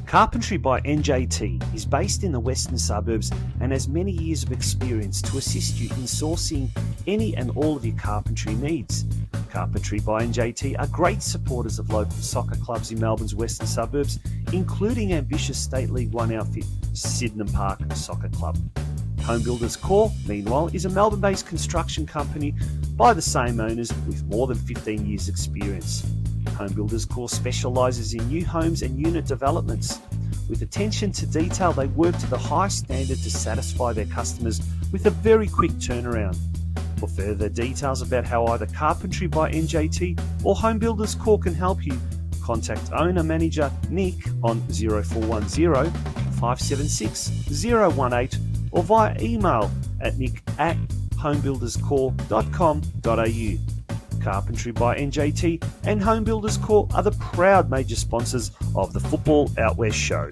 Carpentry by NJT is based in the western suburbs and has many years of experience to assist you in sourcing any and all of your carpentry needs. Carpentry by NJT are great supporters of local soccer clubs in Melbourne's western suburbs, including ambitious State League One outfit Sydenham Park Soccer Club. Home Builders Corp, meanwhile, is a Melbourne-based construction company by the same owners with more than 15 years' experience. Home Builders Corp specialises in new homes and unit developments. With attention to detail, they work to the highest standard to satisfy their customers with a very quick turnaround. For further details about how either Carpentry by NJT or Home Builders Corp can help you, contact owner-manager Nick on 0410 576 018 or via email at nick@homebuilderscorp.com.au. Carpentry by NJT and Home Builders Corp are the proud major sponsors of the Football Out West show.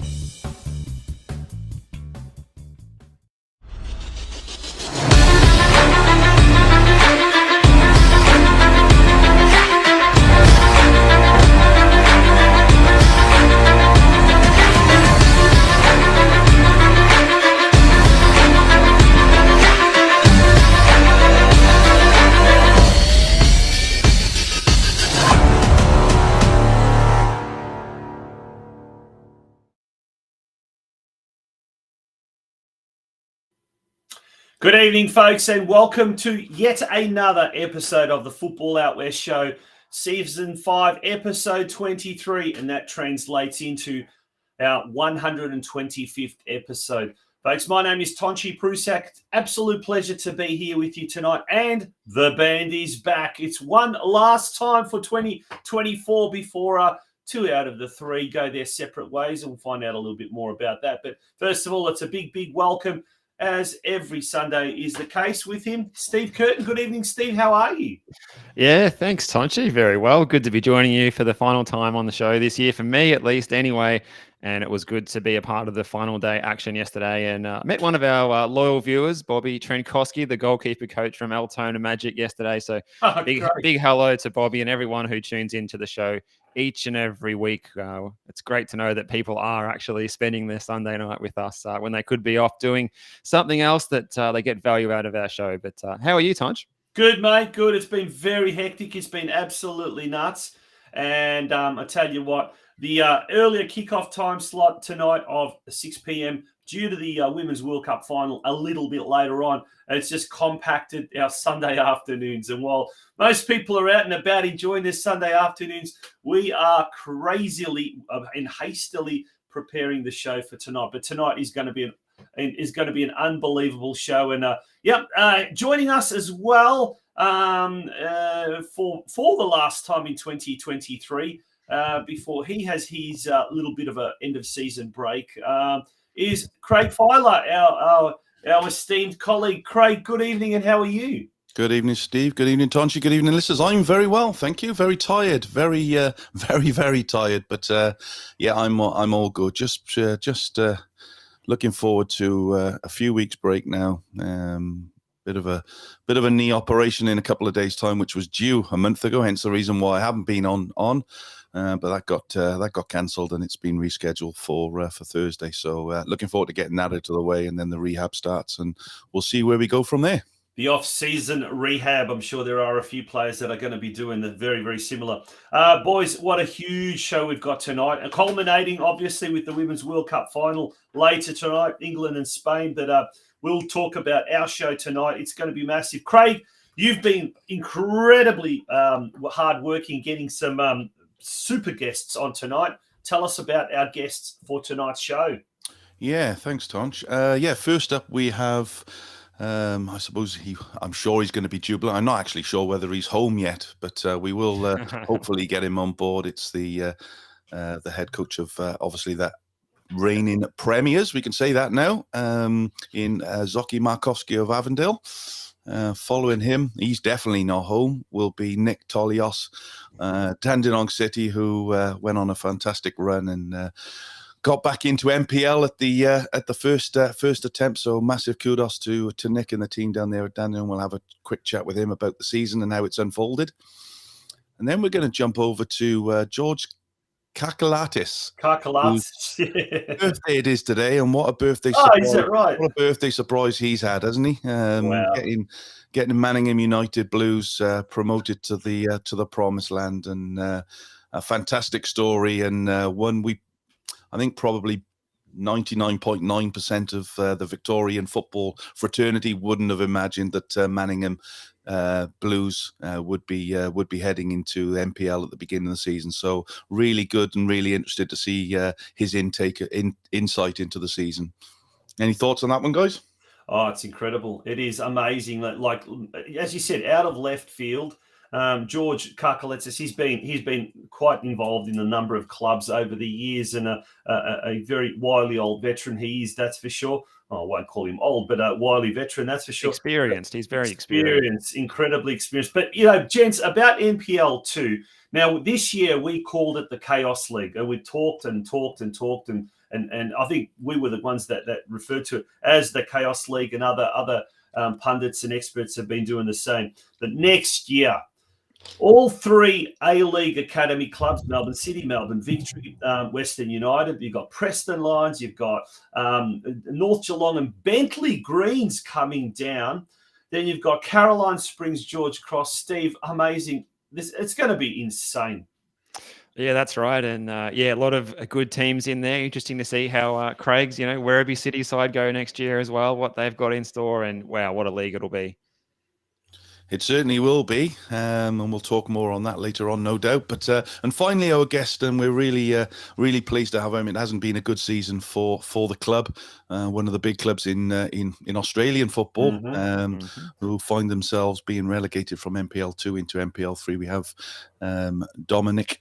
Good evening, folks, and welcome to yet another episode of the Football Out West show, Season 5, Episode 23, and that translates into our 125th episode. Folks, my name is Tonchi Prusak. Absolute pleasure to be here with you tonight, and the band is back. It's one last time for 2024 before 2 out of the 3 go their separate ways, and we'll find out a little bit more about that. But first of all, it's a big, big welcome, as every Sunday is the case with him, Steve Curtin. Good evening, Steve. How are you? Yeah, thanks, Tonchi. Very well. Good to be joining you for the final time on the show this year, for me at least anyway. And it was good to be a part of the final day action yesterday and met one of our loyal viewers, Bobby Trenkowski, the goalkeeper coach from Altona Magic yesterday. So big hello to Bobby and everyone who tunes into the show each and every week. It's great to know that people are actually spending their Sunday night with us when they could be off doing something else that they get value out of our show. But how are you, Tonch? Good, mate. Good. It's been very hectic. It's been absolutely nuts. And I tell you what, the earlier kickoff time slot tonight of 6 p.m. due to the Women's World Cup final a little bit later on, it's just compacted our Sunday afternoons. And while most people are out and about enjoying their Sunday afternoons, we are crazily and hastily preparing the show for tonight. But tonight is going to be an unbelievable show. And joining us as well for the last time in 2023. Before he has his little bit of an end-of-season break, is Craig Filer, our esteemed colleague. Craig, good evening, and how are you? Good evening, Steve. Good evening, Tonchi. Good evening, listeners. I'm very well, thank you. Very tired, very tired, but I'm all good. Just looking forward to a few weeks break now. Bit of a knee operation in a couple of days' time, which was due a month ago. Hence the reason why I haven't been on. But that got cancelled and it's been rescheduled for Thursday. So looking forward to getting that out of the way, and then the rehab starts, and we'll see where we go from there. The off-season rehab. I'm sure there are a few players that are going to be doing the very, very similar. Boys, what a huge show we've got tonight. Culminating, obviously, with the Women's World Cup final later tonight, England and Spain. But we'll talk about our show tonight. It's going to be massive. Craig, you've been incredibly hard-working getting some super guests on tonight. Tell us about our guests for tonight's show. Yeah, thanks, Tonch. First up we have, I suppose I'm sure he's going to be jubilant. I'm not actually sure whether he's home yet, but we will hopefully get him on board. It's the head coach of obviously that reigning premiers, we can say that now, in ZORAN Markovsky of Avondale. Following him, he's definitely not home, will be NICK TOLIOS, Dandenong City, who went on a fantastic run and got back into NPL at the first attempt. So massive kudos to Nick and the team down there at Dandenong. We'll have a quick chat with him about the season and how it's unfolded. And then we're going to jump over to George KARKALETIS. KARKALETIS. Birthday it is today, and what a birthday surprise. Is that right? What a birthday surprise he's had, hasn't he? Wow. Getting Manningham United Blues promoted to the promised land, and a fantastic story, and one I think probably 99.9% of the Victorian football fraternity wouldn't have imagined that Manningham Blues would be heading into NPL at the beginning of the season. So really good, and really interested to see his insight into the season. Any thoughts on that one, guys? Oh, it's incredible. It is amazing. Like as you said, out of left field. George KARKALETIS, he's been quite involved in a number of clubs over the years, and a very wily old veteran he is, that's for sure. Oh, I won't call him old, but a wily veteran, that's for sure. Experienced. He's very experienced. Incredibly experienced. But, gents, about NPL 2, now this year we called it the Chaos League, and we talked, and I think we were the ones that referred to it as the Chaos League, and other pundits and experts have been doing the same. But next year, all three A-League academy clubs, Melbourne City, Melbourne Victory, Western United, you've got Preston Lions, you've got North Geelong and Bentley Greens coming down. Then you've got Caroline Springs, George Cross. Steve, amazing. It's going to be insane. Yeah, that's right. And a lot of good teams in there. Interesting to see how Craig's, Werribee City side go next year as well, what they've got in store. And wow, what a league it'll be. It certainly will be, and we'll talk more on that later on, no doubt. But and finally, our guest, and we're really pleased to have him. It hasn't been a good season for the club, one of the big clubs in Australian football, who find themselves being relegated from NPL 2 into NPL 3. We have DOMINIC,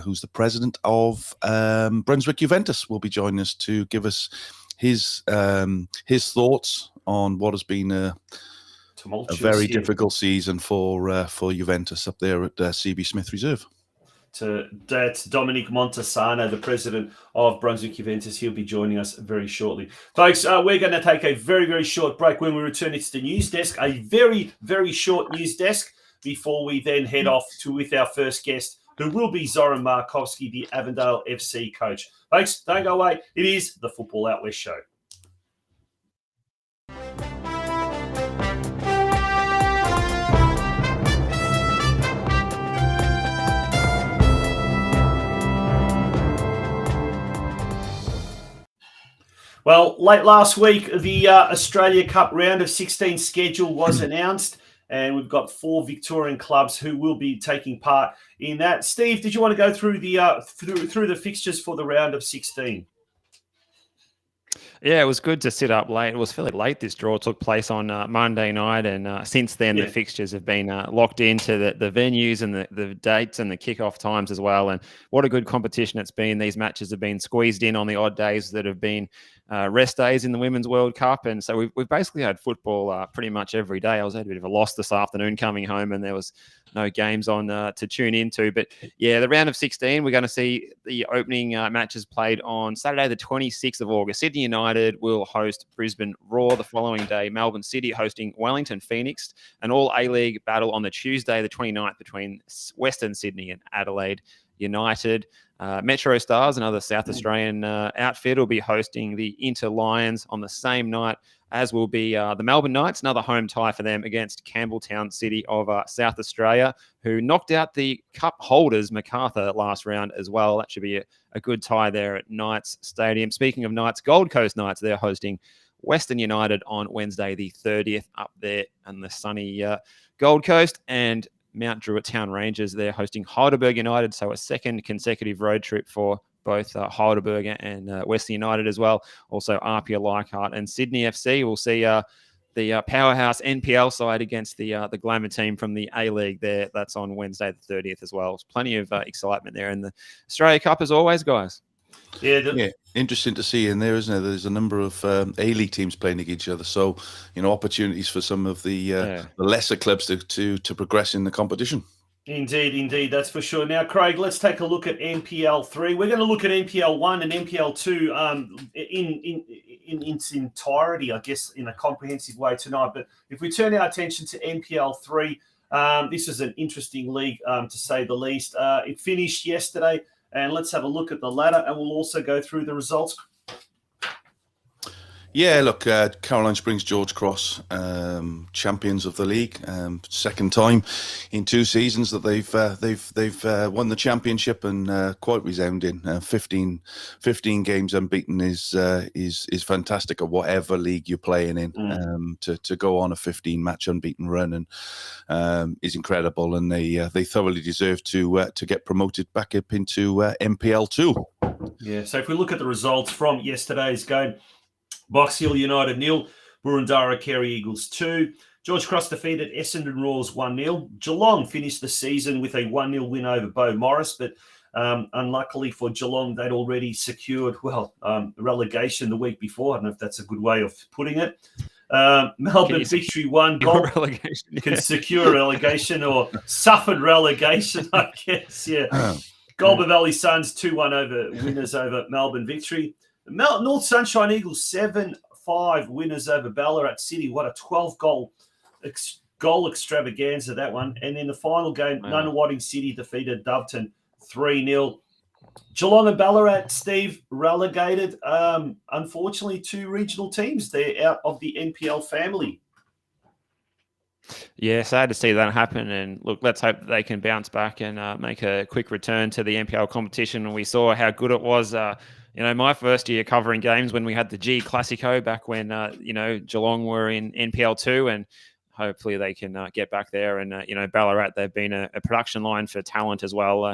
who's the president of Brunswick Juventus, will be joining us to give us his thoughts on what has been a very difficult season for Juventus up there at CB Smith Reserve. That's Dominic Montesano, the president of Brunswick Juventus. He'll be joining us very shortly. Folks, we're going to take a very, very short break. When we return, it's the news desk, a very, very short news desk, before we then head off with our first guest, who will be ZORAN MARKOVSKI, the Avondale FC coach. Folks, don't go away. It is the Football Out West Show. Well, late last week, the Australia Cup round of 16 schedule was announced, and we've got 4 Victorian clubs who will be taking part in that. Steve, did you want to go through the through the fixtures for the round of 16? Yeah, it was good to sit up late. It was fairly late. This draw took place on Monday night, and since then the fixtures have been locked into the venues and the dates and the kickoff times as well. And what a good competition it's been. These matches have been squeezed in on the odd days that have been rest days in the Women's World Cup, and so we've basically had football pretty much every day. I was at a bit of a loss this afternoon coming home, and there was no games on to tune into. But yeah, the round of 16, we're going to see the opening matches played on Saturday, the 26th of August. Sydney United will host Brisbane Roar the following day. Melbourne City hosting Wellington Phoenix. An all A-League battle on the Tuesday, the 29th, between Western Sydney and Adelaide United. Metro Stars, another South Australian outfit, will be hosting the Inter Lions on the same night, as will be the Melbourne Knights, another home tie for them against Campbelltown City of South Australia, who knocked out the cup holders, Macarthur, last round as well. That should be a good tie there at Knights Stadium. Speaking of Knights, Gold Coast Knights, they're hosting Western United on Wednesday the 30th up there on the sunny Gold Coast, and Mount Druitt Town Rangers, they're hosting Heidelberg United, so a second consecutive road trip for both Heidelberg and Western United as well. Also Apia Leichhardt and Sydney FC. We'll see the powerhouse NPL side against the glamour team from the A-League there. That's on Wednesday the 30th as well. There's plenty of excitement there in the Australia Cup as always, guys. Yeah, interesting to see in there, isn't it? There's a number of A-League teams playing against each other, so opportunities for some of the lesser clubs to progress in the competition. Indeed, that's for sure. Now, Craig, let's take a look at NPL 3. We're going to look at NPL 1 and NPL 2 in its entirety, I guess, in a comprehensive way tonight. But if we turn our attention to NPL 3, this is an interesting league, to say the least. It finished yesterday, and let's have a look at the ladder, and we'll also go through the results. Yeah, look, Caroline Springs, George Cross, champions of the league. Second time in 2 seasons that they've won the championship, and quite resounding. 15 games unbeaten is fantastic at whatever league you're playing in. To go on a 15-match unbeaten run and is incredible, and they thoroughly deserve to get promoted back up into NPL 2. Yeah. So if we look at the results from yesterday's game. Box Hill United 0, Boroondara Carey Eagles 2. George Cross defeated Essendon Roars 1-0. Geelong finished the season with a 1-0 win over Beau Morris, but unluckily for Geelong, they'd already secured, relegation the week before. I don't know if that's a good way of putting it. Melbourne Victory 1 goal can secure relegation or suffered relegation, I guess. Yeah. Goulburn Valley Suns 2-1 winners over Melbourne Victory. North Sunshine Eagles 7-5 winners over Ballarat City. What a 12-goal extravaganza, that one. And in the final game, Nunawading City defeated Doveton 3-0. Geelong and Ballarat, Steve, relegated. Unfortunately, 2 regional teams. They're out of the NPL family. Yeah, sad to see that happen. And look, let's hope that they can bounce back and make a quick return to the NPL competition. And we saw how good it was. My first year covering games when we had the G Classico back when, Geelong were in NPL 2, and hopefully they can get back there. And, Ballarat, they've been a production line for talent as well.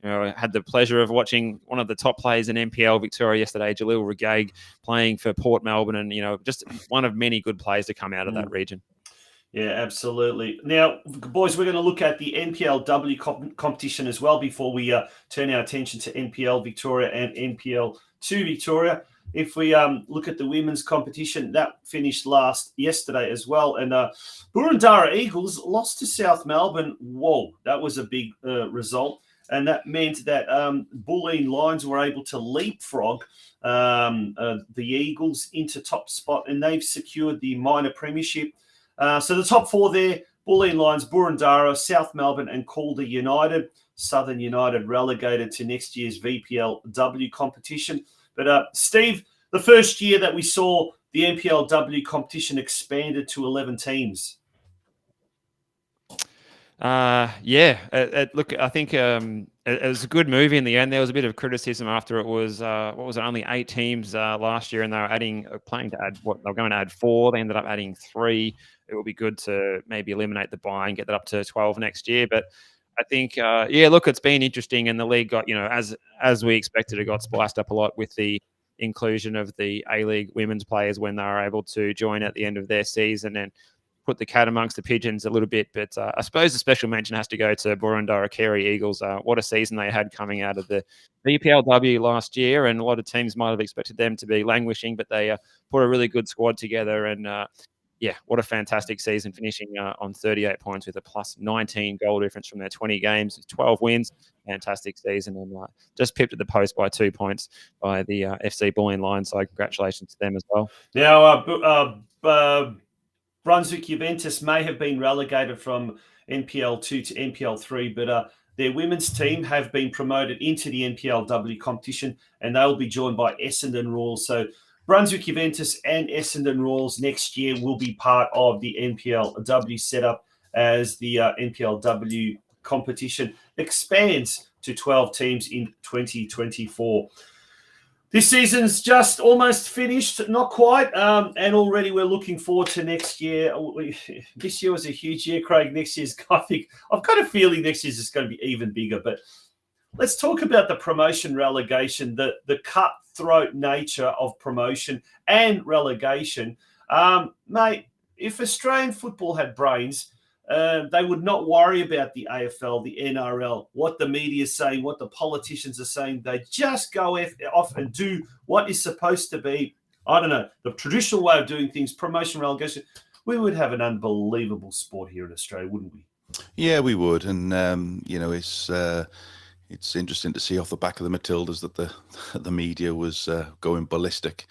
I had the pleasure of watching one of the top players in NPL Victoria yesterday, Jalil Regaig, playing for Port Melbourne, and, just one of many good players to come out of that region. Yeah, absolutely. Now, boys, we're going to look at the NPLW competition as well before we turn our attention to NPL Victoria and NPL 2 Victoria. If we look at the women's competition, that finished yesterday as well. And Boroondara Eagles lost to South Melbourne. Whoa, that was a big result. And that meant that Bulleen Lions were able to leapfrog the Eagles into top spot, and they've secured the minor premiership. So the top 4 there, Bulleen Lions, Boroondara, South Melbourne and Calder United. Southern United relegated to next year's VPLW competition. But Steve, the first year that we saw the NPLW competition expanded to 11 teams. Look, I think it was a good movie in the end. There was a bit of criticism after it was, only 8 teams last year, and they were planning to add, they were going to add 4. They ended up adding 3. It will be good to maybe eliminate the bye and get that up to 12 next year. But I think, look, it's been interesting, and the league got, as we expected, it got spliced up a lot with the inclusion of the A-League women's players when they were able to join at the end of their season and put the cat amongst the pigeons a little bit. But I suppose the special mention has to go to Boroondara Carey Eagles. What a season they had coming out of the VPLW last year, and a lot of teams might have expected them to be languishing, but they put a really good squad together. And what a fantastic season, finishing on 38 points with a plus 19 goal difference from their 20 games, 12 wins. Fantastic season, and just pipped at the post by 2 points by the FC Bulleen Lions. So congratulations to them as well. Now, Brunswick Juventus may have been relegated from NPL 2 to NPL 3, but their women's team have been promoted into the NPLW competition, and they'll be joined by Essendon Royals. So Brunswick Juventus and Essendon Royals next year will be part of the NPLW setup as the NPLW competition expands to 12 teams in 2024. This season's just almost finished, not quite, and already we're looking forward to next year. This year was a huge year, Craig. Next year's, I've got a feeling next year's is going to be even bigger. But let's talk about the promotion relegation, the cutthroat nature of promotion and relegation. Mate, if Australian football had brains, they would not worry about the AFL, the NRL, what the media is saying, what the politicians are saying. They just go off and do what is supposed to be, I don't know, the traditional way of doing things, promotion, relegation. We would have an unbelievable sport here in Australia, wouldn't we? Yeah, we would, and it's interesting to see off the back of the Matildas that the media was going ballistic,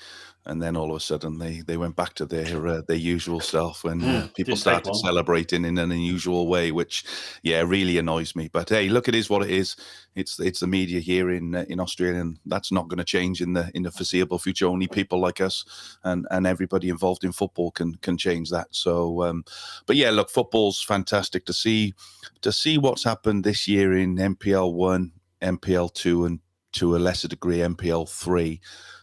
and then all of a sudden they went back to their usual self when people started celebrating in an unusual way, which really annoys me. But hey, look, it is what it is. It's the media here in Australia, and that's not going to change in the foreseeable future. Only people like us and everybody involved in football can change that. So, but yeah, look, football's fantastic to see what's happened this year in NPL 1, NPL 2, and to a lesser degree NPL 3.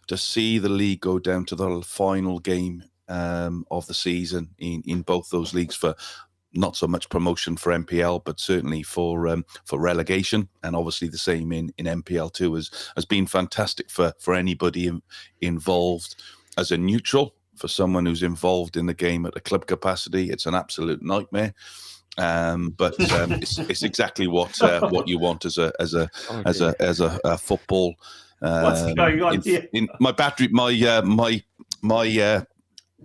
To see the league go down to the final game of the season in both those leagues for not so much promotion for NPL, but certainly for relegation, and obviously the same in NPL 2 has been fantastic for anybody involved. As a neutral, for someone who's involved in the game at a club capacity, it's an absolute nightmare. But it's exactly what you want as a football. What's going on here? In my battery, my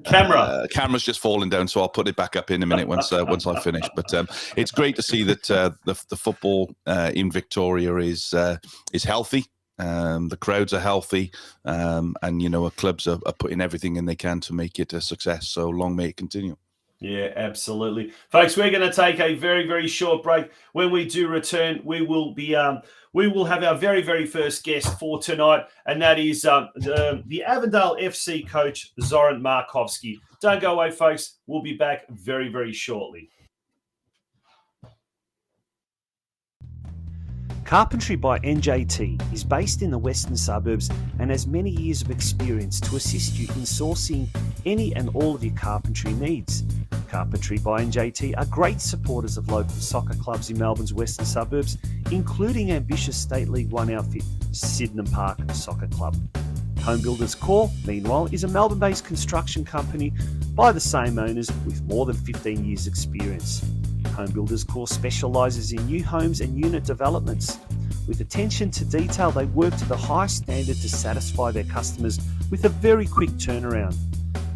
camera's just falling down, so I'll put it back up in a minute once I finish. But it's great to see that the football in Victoria is healthy. The crowds are healthy, and our clubs are putting everything in they can to make it a success. So long may it continue. Yeah, absolutely. Folks, we're going to take a very, very short break. When we do return, we will have our very, very first guest for tonight, and that is the Avondale FC coach, ZORAN MARKOVSKI. Don't go away, folks. We'll be back very, very shortly. Carpentry by NJT is based in the western suburbs and has many years of experience to assist you in sourcing any and all of your carpentry needs. Carpentry by NJT are great supporters of local soccer clubs in Melbourne's western suburbs, including ambitious State League 1 outfit Sydenham Park Soccer Club. Home Builders Corp, meanwhile, is a Melbourne-based construction company by the same owners with more than 15 years' experience. Home Builders Corp specialises in new homes and unit developments. With attention to detail, they work to the highest standard to satisfy their customers with a very quick turnaround.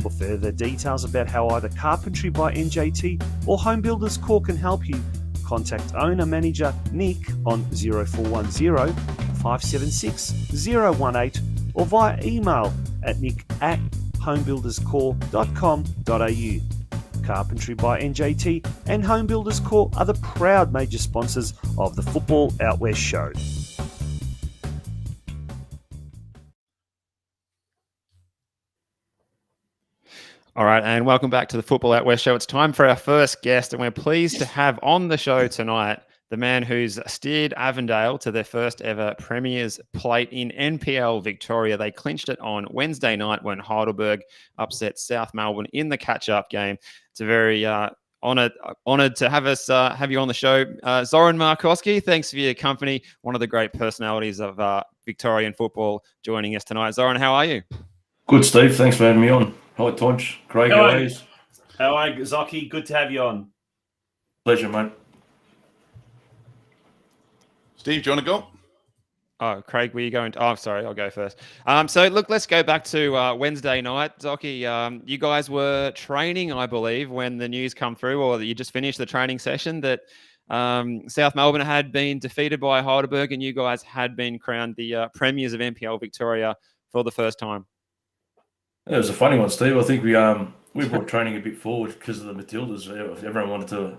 For further details about how either Carpentry by NJT or Home Builders Corp can help you, contact owner-manager Nick on 0410 576 018 or via email at nick@homebuilderscorp.com.au. Carpentry by NJT and Home Builders Corp are the proud major sponsors of the Football Out West show. All right, and welcome back to the Football Out West show. It's time for our first guest, and we're pleased to have on the show tonight the man who's steered Avondale to their first ever Premier's plate in NPL Victoria. They clinched it on Wednesday night when Heidelberg upset South Melbourne in the catch-up game. It's a very honoured to have you on the show. ZORAN MARKOVSKI, thanks for your company. One of the great personalities of Victorian football joining us tonight. ZORAN, how are you? Good, Steve. Thanks for having me on. Hi, Tonch. Craig, how are you? How are you, Zoki? Good to have you on. Pleasure, mate. Steve, do you want to go? Oh, Craig, were you going to... Oh, sorry, I'll go first. So, look, let's go back to Wednesday night. Zoki, you guys were training, I believe, when the news come through, or you just finished the training session, that South Melbourne had been defeated by Heidelberg and you guys had been crowned the premiers of NPL Victoria for the first time. It was a funny one, Steve. I think we brought training a bit forward because of the Matildas. Everyone wanted to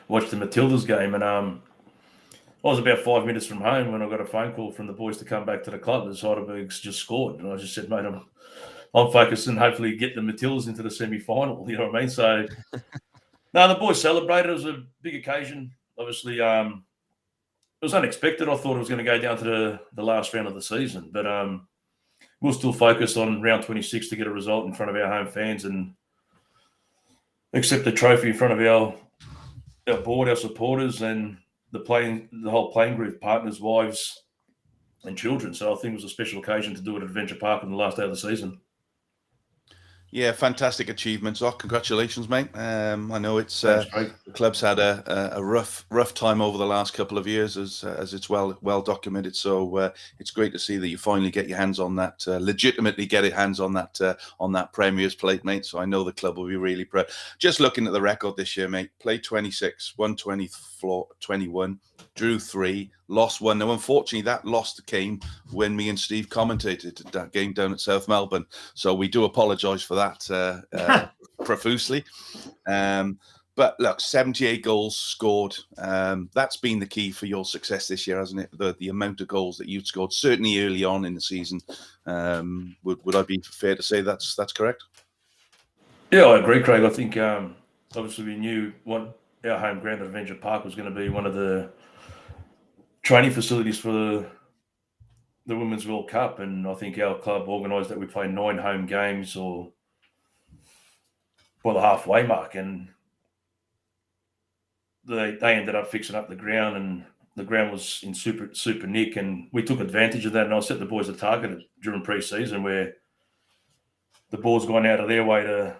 watch the Matildas game, and I was about 5 minutes from home when I got a phone call from the boys to come back to the club as Heidelberg's just scored, and I just said, mate, I'm focused and hopefully get the Matildas into the semi-final. You know what I mean? So, no, the boys celebrated. It was a big occasion. Obviously, it was unexpected. I thought it was going to go down to the last round of the season, but we'll still focus on round 26 to get a result in front of our home fans and accept the trophy in front of our board, our supporters, and the whole playing group, partners, wives, and children. So I think it was a special occasion to do it at Adventure Park on the last day of the season. Yeah, fantastic achievements. Oh, congratulations, mate. I know it's Thanks, Craig. the club's had a rough time over the last couple of years, as it's well documented. So it's great to see that you finally get your hands on that, legitimately get your hands on that Premier's plate, mate. So I know the club will be really proud. Just looking at the record this year, mate, played 26, won 21, drew 3, lost 1. Now, unfortunately, that loss came when me and Steve commentated that game down at South Melbourne. So we do apologise for that profusely. But look, 78 goals scored. That's been the key for your success this year, hasn't it? The amount of goals that you've scored, certainly early on in the season. Would I be fair to say that's correct? Yeah, I agree, Craig. I think obviously we knew what our home ground at Avenger Park was going to be one of the training facilities for the Women's World Cup, and I think our club organised that we play 9 home games or by the halfway mark, and they ended up fixing up the ground, and the ground was in super nick, and we took advantage of that. And I set the boys a target during pre-season where the ball's gone out of their way to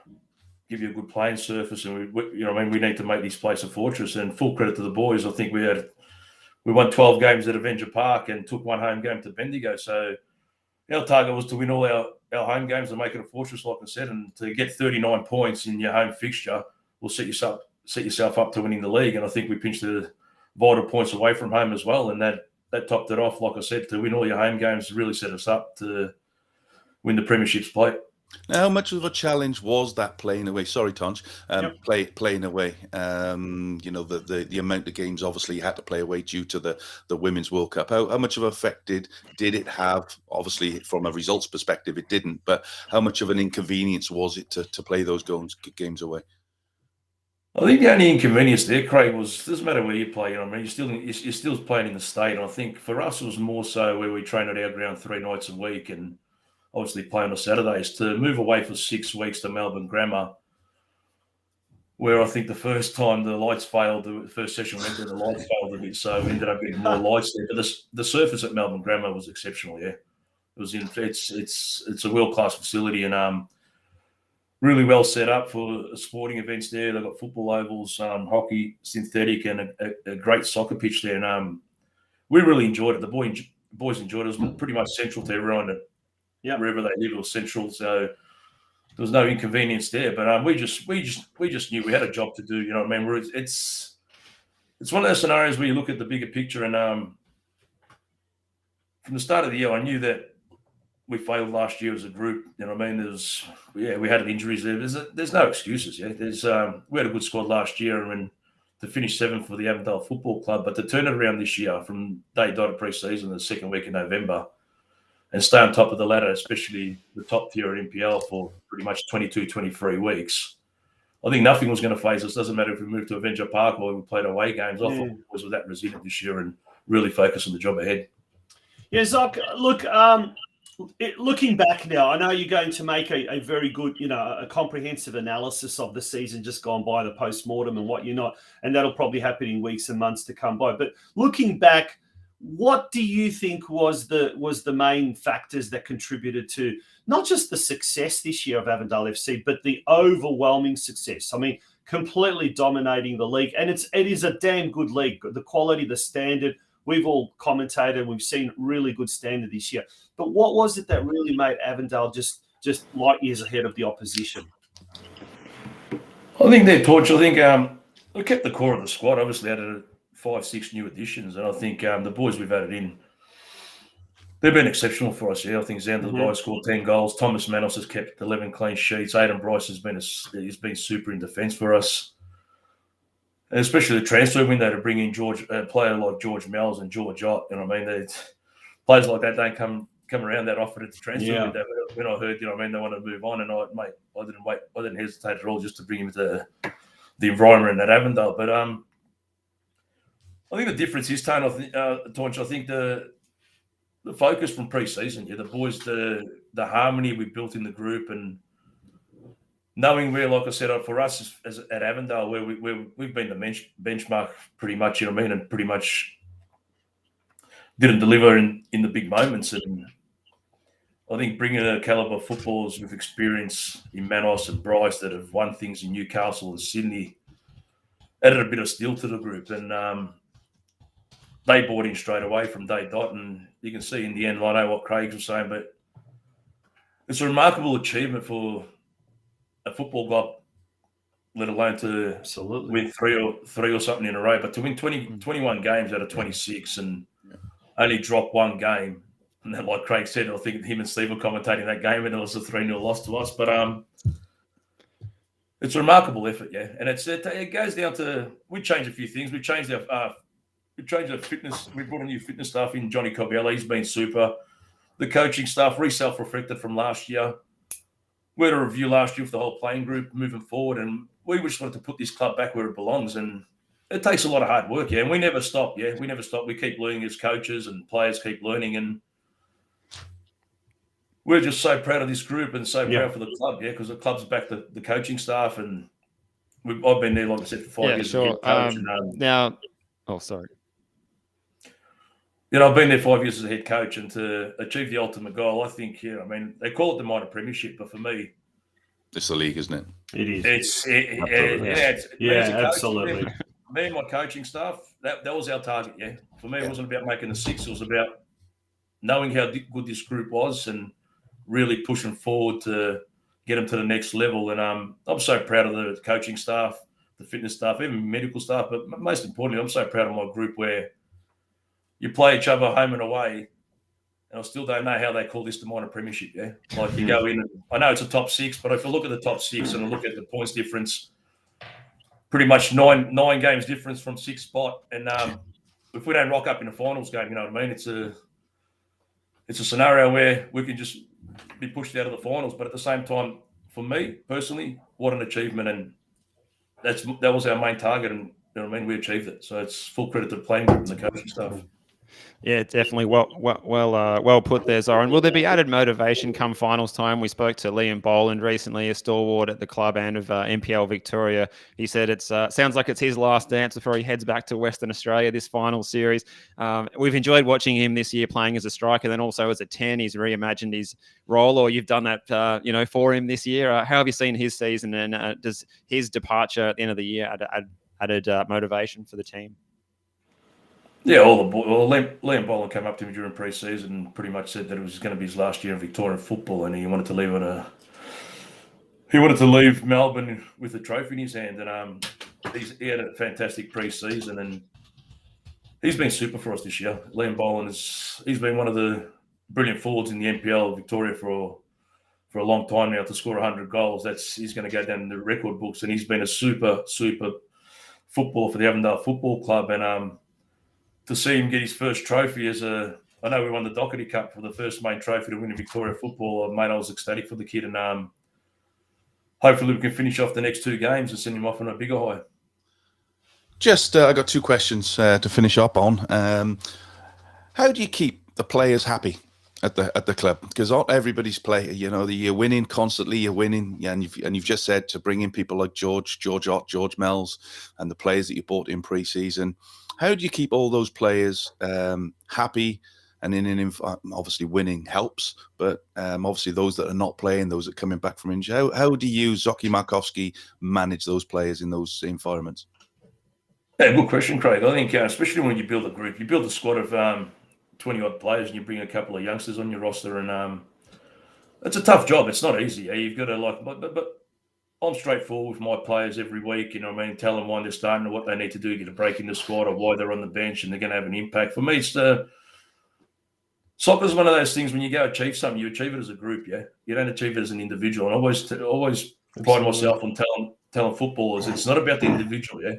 give you a good playing surface, and we need to make this place a fortress. And full credit to the boys. I think we won 12 games at Avenger Park and took 1 home game to Bendigo. So our target was to win all our home games and make it a fortress, like I said, and to get 39 points in your home fixture will set yourself up to winning the league. And I think we pinched the vital points away from home as well, and that topped it off, like I said, to win all your home games really set us up to win the Premiership's plate. Now, how much of a challenge was that playing away? Sorry, Tonch. Playing away. The amount of games obviously you had to play away due to the Women's World Cup. How much of an effect did it have? Obviously, from a results perspective, it didn't. But how much of an inconvenience was it to play those games away? I think the only inconvenience there, Craig, was doesn't matter where you play. You're still playing in the state. And I think for us, it was more so where we train at our ground 3 nights a week and obviously play on the Saturdays. To move away for 6 weeks to Melbourne Grammar, where I think the first time the lights failed, the first session went there, the lights failed a bit, so we ended up getting more lights there. But the surface at Melbourne Grammar was exceptional. Yeah, it's a world class facility and really well set up for sporting events there. They've got football ovals, hockey, synthetic, and a great soccer pitch there. And we really enjoyed it. The boys enjoyed it. It was pretty much central to everyone. Wherever they live, it was central. So there was no inconvenience there. But we just knew we had a job to do. You know what I mean? It's one of those scenarios where you look at the bigger picture. And from the start of the year, I knew that we failed last year as a group. You know what I mean? We had injuries there. There's no excuses. Yeah, we had a good squad last year, and to finish 7th for the Avondale Football Club, but to turn it around this year from day dot of pre-season, the second week in November, and stay on top of the ladder, especially the top tier at NPL for pretty much 22, 23 weeks. I think nothing was going to phase us. Doesn't matter if we moved to Avenger Park or we played away games. I thought we were that resilient this year and really focus on the job ahead. Yeah, Zoc, look, looking back now, I know you're going to make a very good, a comprehensive analysis of the season just gone by, the post-mortem and what you're not, and that'll probably happen in weeks and months to come by. But looking back, what do you think was the main factors that contributed to not just the success this year of Avondale FC, but the overwhelming success? I mean, completely dominating the league, and it is a damn good league. The quality, the standard. We've all commentated. We've seen really good standard this year. But what was it that really made Avondale just light years ahead of the opposition? I think they're torch. I think we kept the core of the squad. Obviously, added 5-6 new additions, and I think the boys we've added in, they've been exceptional for us. Yeah, I think Xander Guy scored 10 goals. Thomas Manos has kept 11 clean sheets. Aidan Bryce has been super in defence for us. And especially the transfer window to bring in a player like George Mells and George Ott. You know what I mean? Players like that don't come around that often at the transfer window. When I heard, they want to move on, and I didn't hesitate at all just to bring him to the environment at Avondale. But I think the difference is, Tone, Taunch, I think the focus from pre-season, the boys, the harmony we built in the group, and knowing where, like I said, for us as at Avondale, where we've been the benchmark pretty much, and pretty much didn't deliver in the big moments. And I think bringing a calibre of footballers with experience in Manos and Bryce that have won things in Newcastle and Sydney added a bit of steel to the group. And they bought in straight away from day dot. And you can see in the end, I know what Craig was saying, but it's a remarkable achievement for a football club, let alone to win three or something in a row. But to win 21 games out of 26 and only drop one game, and then, like Craig said, I think him and Steve were commentating that game, and it was a 3-0 loss to us. But it's a remarkable effort, yeah. And it goes down to, we changed a few things. We changed our fitness. We brought a new fitness staff in, Johnny Corbella. He's been super. The coaching staff self-reflected from last year. We had a review last year with the whole playing group moving forward, and we just wanted to put this club back where it belongs. And it takes a lot of hard work, yeah. And we never stop, yeah. We never stop. We keep learning as coaches, and players keep learning. And we're just so proud of this group and so proud for the club, yeah, because the club's back to the coaching staff. And I've been there, like I said, for 5 years. Sure. Sorry. I've been there 5 years as a head coach, and to achieve the ultimate goal, I think, they call it the minor premiership, but for me, it's the league, isn't it? It is. Absolutely. Me and my coaching staff, that was our target, yeah. For me, it wasn't about making the six. It was about knowing how good this group was and really pushing forward to get them to the next level. And I'm so proud of the coaching staff, the fitness staff, even medical staff, but most importantly, I'm so proud of my group where you play each other home and away, and I still don't know how they call this the minor premiership, yeah? Like you go in, and I know it's a top six, but if I look at the top six and I look at the points difference, pretty much nine games difference from sixth spot. And if we don't rock up in a finals game, you know what I mean? It's a scenario where we can just be pushed out of the finals. But at the same time, for me personally, what an achievement. And that was our main target, and you know what I mean, we achieved it. So it's full credit to the playing group and the coaching staff. Yeah, definitely well put there, Zoran. Will there be added motivation come finals time? We spoke to Liam Boland recently, a stalwart at the club and of NPL Victoria. He said it sounds like it's his last dance before he heads back to Western Australia this final series. We've enjoyed watching him this year playing as a striker, then also as a 10. He's reimagined his role, or you've done that for him this year. How have you seen his season, and does his departure at the end of the year added motivation for the team? Yeah, Liam Boland came up to me during pre-season and pretty much said that it was going to be his last year in Victorian football, and he wanted to leave Melbourne with a trophy in his hand. And he had a fantastic pre-season, and he's been super for us this year. Liam Boland he's been one of the brilliant forwards in the NPL Victoria for a long time now. To score 100 goals, he's going to go down in the record books, and he's been a super footballer for the Avondale Football Club. And to see him get his first trophy I know we won the Doherty Cup for the first main trophy to win in Victoria football. Mate, I was ecstatic for the kid, and hopefully we can finish off the next two games and send him off on a bigger high. Just, I got two questions to finish up on. How do you keep the players happy at the club? Because not everybody's play. You're winning constantly. You're winning, and you've just said to bring in people like George Ott, George Mells, and the players that you bought in pre-season. How do you keep all those players happy? And obviously winning helps, but obviously those that are not playing, those that are coming back from injury, how do you, ZORAN Markovski, manage those players in those environments? Yeah, good question, Craig. I think especially when you build a group, you build a squad of 20-odd players, and you bring a couple of youngsters on your roster, and it's a tough job. It's not easy. You've got to but I'm straightforward with my players every week. You know what I mean? Tell them when they're starting and what they need to do to get a break in the squad, or why they're on the bench and they're going to have an impact. For me, soccer's one of those things. When you go achieve something, you achieve it as a group. Yeah, you don't achieve it as an individual. And I always pride myself on telling footballers it's not about the individual. Yeah,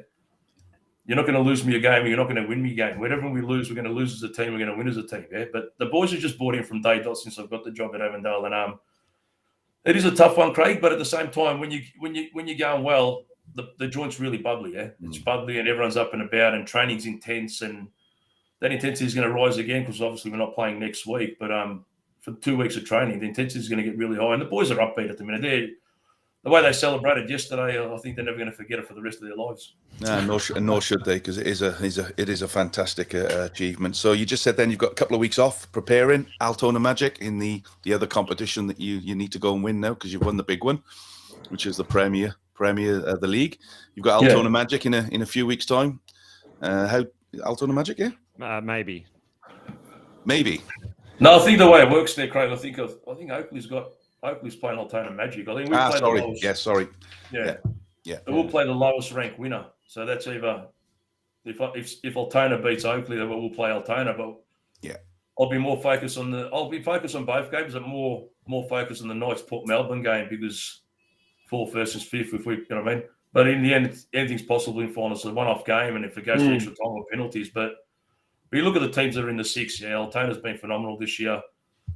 you're not going to lose me a game, or you're not going to win me a game. Whatever we lose, we're going to lose as a team. We're going to win as a team. Yeah, but the boys have just bought in from day dot since I've got the job at Avondale, and it is a tough one, Craig. But at the same time, when you're going well, the joint's really bubbly. Yeah, it's bubbly, and everyone's up and about, and training's intense, and that intensity is going to rise again because obviously we're not playing next week. But for 2 weeks of training, the intensity is going to get really high, and the boys are upbeat at the minute. the way they celebrated yesterday, I think they're never going to forget it for the rest of their lives. Nor should they, because it is a fantastic achievement. So you just said then you've got a couple of weeks off preparing Altona Magic in the other competition that you need to go and win now, because you've won the big one, which is the Premier the league. You've got Altona Magic in a few weeks' time. How Altona Magic? Yeah, maybe. No, I think the way it works there, Craig. I think Oakley's playing Altona Magic. I think we play the lowest. Yeah, sorry. Yeah. So we'll play the lowest ranked winner. So that's either if Altona beats Oakley, then we'll play Altona. But I'll be more focused on both games, but more focused on the Knights Port Melbourne game, because 4th versus 5th, if we, you know what I mean. But in the end, anything's possible in finals. It's a one-off game, and if it goes to extra time or penalties. But you look at the teams that are in the 6. Altona's been phenomenal this year.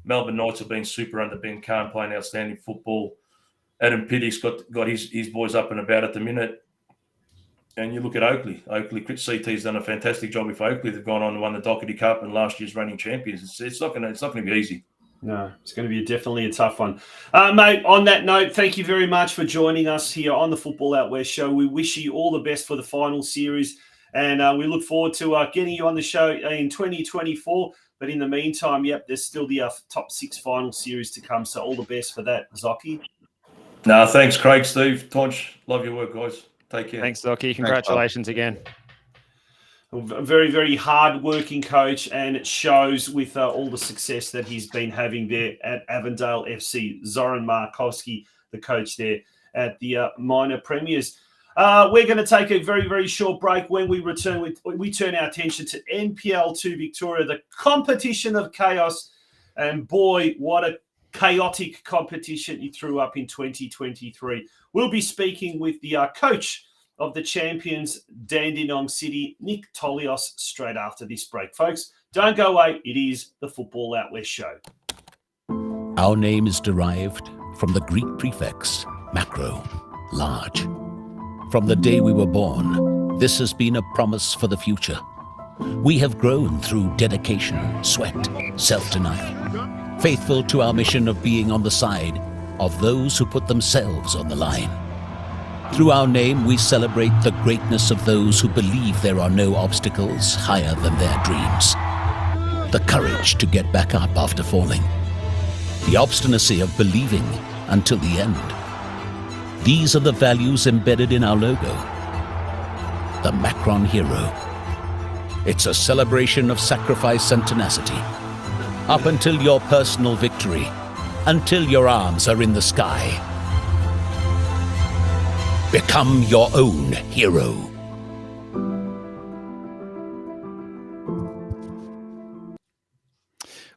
Melbourne Knights have been super under Ben Kahn, playing outstanding football. Adam Pittick's got his boys up and about at the minute. And you look at Oakley. CT's done a fantastic job with Oakley. They've gone on and won the Doherty Cup and last year's reigning champions. It's not going to be easy. No, it's going to be definitely a tough one. Mate, on that note, thank you very much for joining us here on the Football Out West show. We wish you all the best for the final series, and we look forward to getting you on the show in 2024. But in the meantime, there's still the top 6 final series to come, so all the best for that, Zocchi. No, thanks, Craig, Steve, Tonch. Love your work, guys. Take care. Thanks, Zocchi. Congratulations again. A very, very hard-working coach, and it shows with all the success that he's been having there at Avondale FC. Zoran Markovsky, the coach there at the minor premiers. We're going to take a very, very short break. When we return, we turn our attention to NPL 2 Victoria, the competition of chaos. And boy, what a chaotic competition he threw up in 2023. We'll be speaking with the coach of the champions, Dandenong City, NICK TOLIOS, straight after this break. Folks, don't go away. It is the Football Out West show. Our name is derived from the Greek prefix, macro, large. From the day we were born, this has been a promise for the future. We have grown through dedication, sweat, self-denial, faithful to our mission of being on the side of those who put themselves on the line. Through our name, we celebrate the greatness of those who believe there are no obstacles higher than their dreams. The courage to get back up after falling. The obstinacy of believing until the end. These are the values embedded in our logo. The Macron Hero. It's a celebration of sacrifice and tenacity. Up until your personal victory. Until your arms are in the sky. Become your own hero.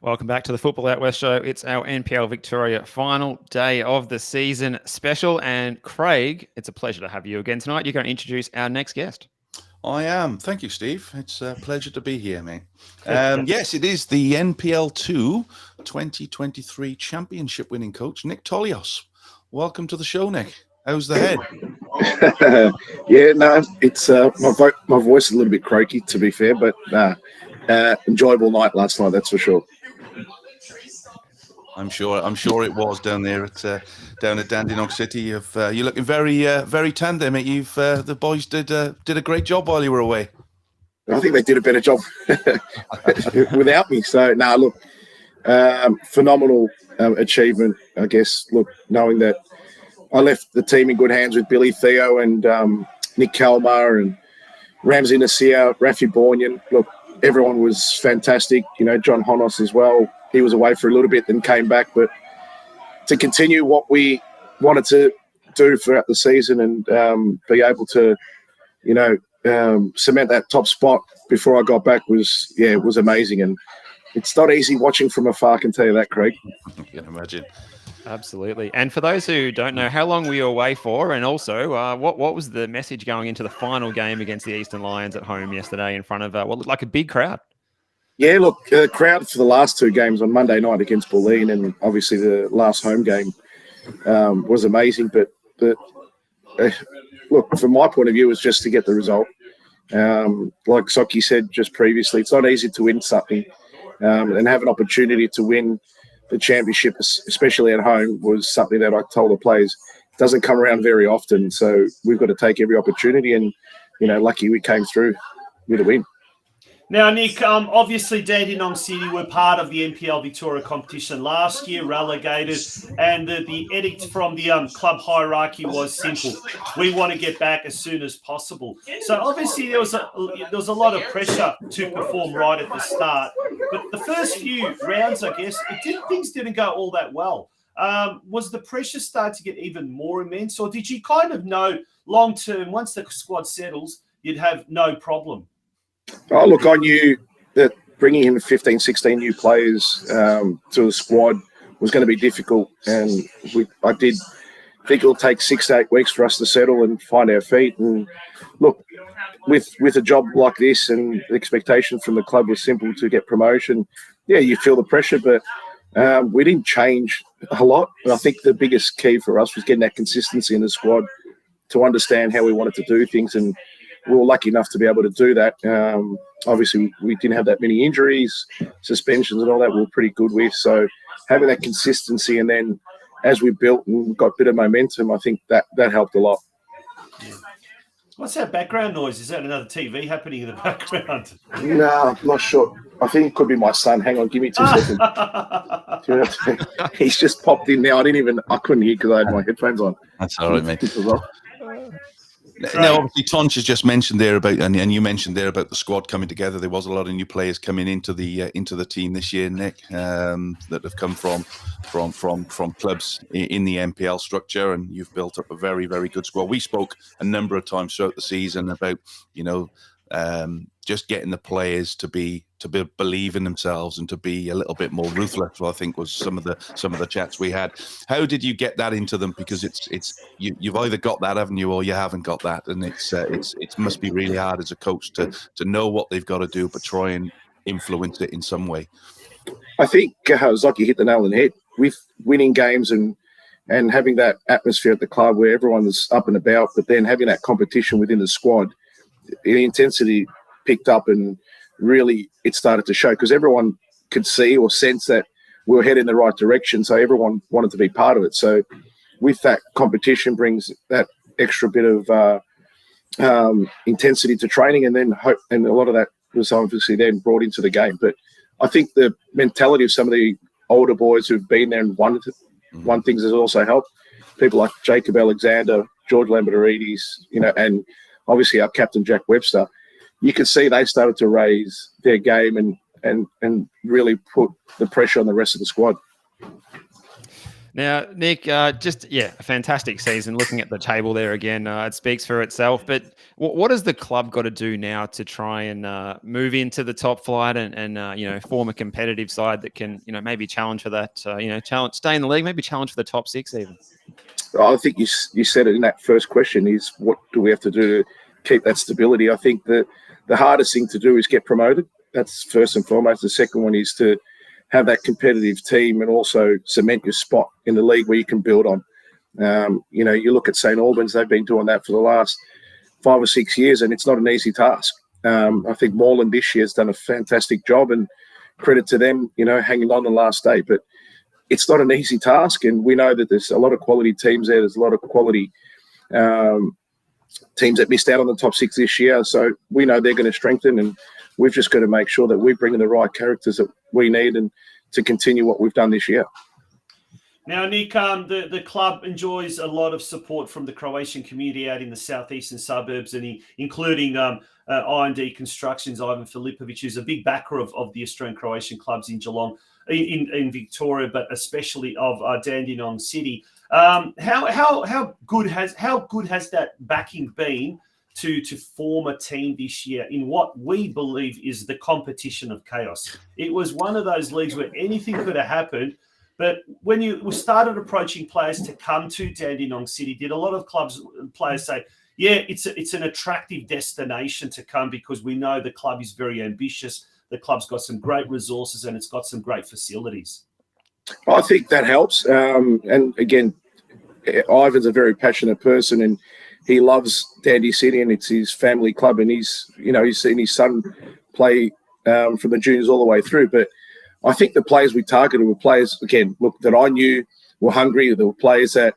Welcome back to the Football Out West show. It's our NPL Victoria final day of the season special. And Craig, it's a pleasure to have you again tonight. You're going to introduce our next guest. I am. Thank you, Steve. It's a pleasure to be here, mate. Yes, it is the NPL 2 2023 championship winning coach, NICK TOLIOS. Welcome to the show, Nick. How's the head? It's my voice is a little bit croaky, to be fair, but enjoyable night last night, that's for sure. I'm sure it was down there at Dandenong City. You're looking very tan there, mate. The boys did a great job while you were away. I think they did a better job without me. So phenomenal achievement, I guess. Look, knowing that I left the team in good hands with Billy Theo and Nick Kalmar and Ramsey Nasir, Rafi Bornian. Look, everyone was fantastic. John Honos as well. He was away for a little bit, then came back. But to continue what we wanted to do throughout the season and be able to, cement that top spot before I got back was amazing. And it's not easy watching from afar, I can tell you that, Craig. I can imagine. Absolutely. And for those who don't know, how long were you away for? And also, what was the message going into the final game against the Eastern Lions at home yesterday in front of what looked like a big crowd? Yeah, look, crowd for the last 2 games on Monday night against Bulleen and obviously the last home game was amazing. But look, from my point of view, it was just to get the result. Like Zocchi said just previously, it's not easy to win something and have an opportunity to win the championship, especially at home, was something that I told the players, doesn't come around very often. So we've got to take every opportunity, and lucky we came through with a win. Now, Nick, obviously Dandenong City were part of the NPL Victoria competition last year, relegated, and the edict from the club hierarchy was simple: we want to get back as soon as possible. So obviously there was a lot of pressure to perform right at the start, but the first few rounds, I guess, things didn't go all that well. Was the pressure start to get even more immense, or did you kind of know long term, once the squad settles, you'd have no problem? Oh, look, I knew that bringing in 15, 16 new players to the squad was going to be difficult. And I did think it'll take 6 to 8 weeks for us to settle and find our feet. And look, with a job like this, and the expectation from the club was simple, to get promotion. Yeah, you feel the pressure, but we didn't change a lot. And I think the biggest key for us was getting that consistency in the squad to understand how we wanted to do things, and we were lucky enough to be able to do that. Obviously, we didn't have that many injuries, suspensions and all that we were pretty good with. So having that consistency, and then as we built and got a bit of momentum, I think that helped a lot. What's that background noise? Is that another TV happening in the background? No, I'm not sure. I think it could be my son. Hang on, give me 2 seconds. He's just popped in now. I couldn't hear because I had my headphones on. That's all right, mate. Now, obviously, Tonch has just mentioned there about, and you mentioned there about the squad coming together. There was a lot of new players coming into the team this year, Nick, that have come from clubs in the NPL structure, and you've built up a very, very good squad. We spoke a number of times throughout the season about, just getting the players to believe in themselves and to be a little bit more ruthless. I think was some of the chats we had. How did you get that into them? Because you've either got that, haven't you, or you haven't got that, and it must be really hard as a coach to know what they've got to do, but try and influence it in some way. I think Zaki hit the nail on the head with winning games and having that atmosphere at the club where everyone's up and about, but then having that competition within the squad. The intensity picked up, and really it started to show because everyone could see or sense that we were heading in the right direction. So everyone wanted to be part of it. So with that, competition brings that extra bit of intensity to training, and then hope, and a lot of that was obviously then brought into the game. But I think the mentality of some of the older boys who've been there and won things has also helped. People like Jacob Alexander, George Lambertidis, and obviously our captain Jack Webster. You could see they started to raise their game and really put the pressure on the rest of the squad. Now, Nick, a fantastic season. Looking at the table there again, it speaks for itself. But what has the club got to do now to try and move into the top flight and form a competitive side that can, maybe challenge for that, stay in the league, maybe challenge for the top 6 even? I think you said it in that first question, is what do we have to do to keep that stability? I think that the hardest thing to do is get promoted. That's first and foremost. The second one is to have that competitive team and also cement your spot in the league where you can build on. You look at St Albans, they've been doing that for the last 5 or 6 years, and it's not an easy task. I think Moreland this year has done a fantastic job, and credit to them, hanging on the last day. But it's not an easy task, and we know that there's a lot of quality teams there. There's a lot of quality teams that missed out on the top 6 this year. So we know they're going to strengthen, and we've just got to make sure that we're bringing the right characters that we need and to continue what we've done this year. Now, Nick, the club enjoys a lot of support from the Croatian community out in the southeastern suburbs, and including I&D Constructions. Ivan Filipovic, who's a big backer of the Australian Croatian clubs in Geelong, in Victoria, but especially of Dandenong City. How good has that backing been to form a team this year in what we believe is the competition of chaos? It was one of those leagues where anything could have happened. But when we started approaching players to come to Dandenong City, did a lot of players say, yeah, it's an attractive destination to come because we know the club is very ambitious. The club's got some great resources and it's got some great facilities. I think that helps. And again, Ivan's a very passionate person and he loves Dandy City and it's his family club, and he's seen his son play from the juniors all the way through. But I think the players we targeted were players, again, look, that I knew were hungry. There were players that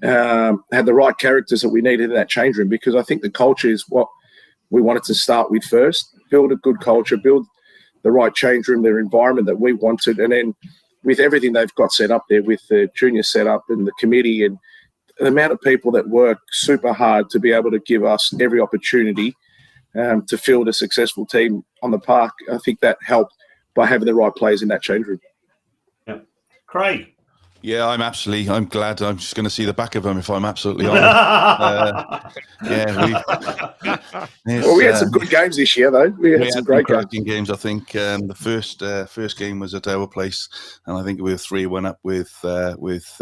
had the right characters that we needed in that change room, because I think the culture is what we wanted to start with first. Build a good culture, build the right change room, their environment that we wanted, and then with everything they've got set up there with the junior setup and the committee and the amount of people that work super hard to be able to give us every opportunity to field a successful team on the park, I think that helped by having the right players in that change room. Yeah. Craig. Yeah, I'm glad. I'm just going to see the back of him if I'm absolutely honest. We had some good games this year, though. We had some great games. I think the first game was at our place, and I think we were 3-1 up with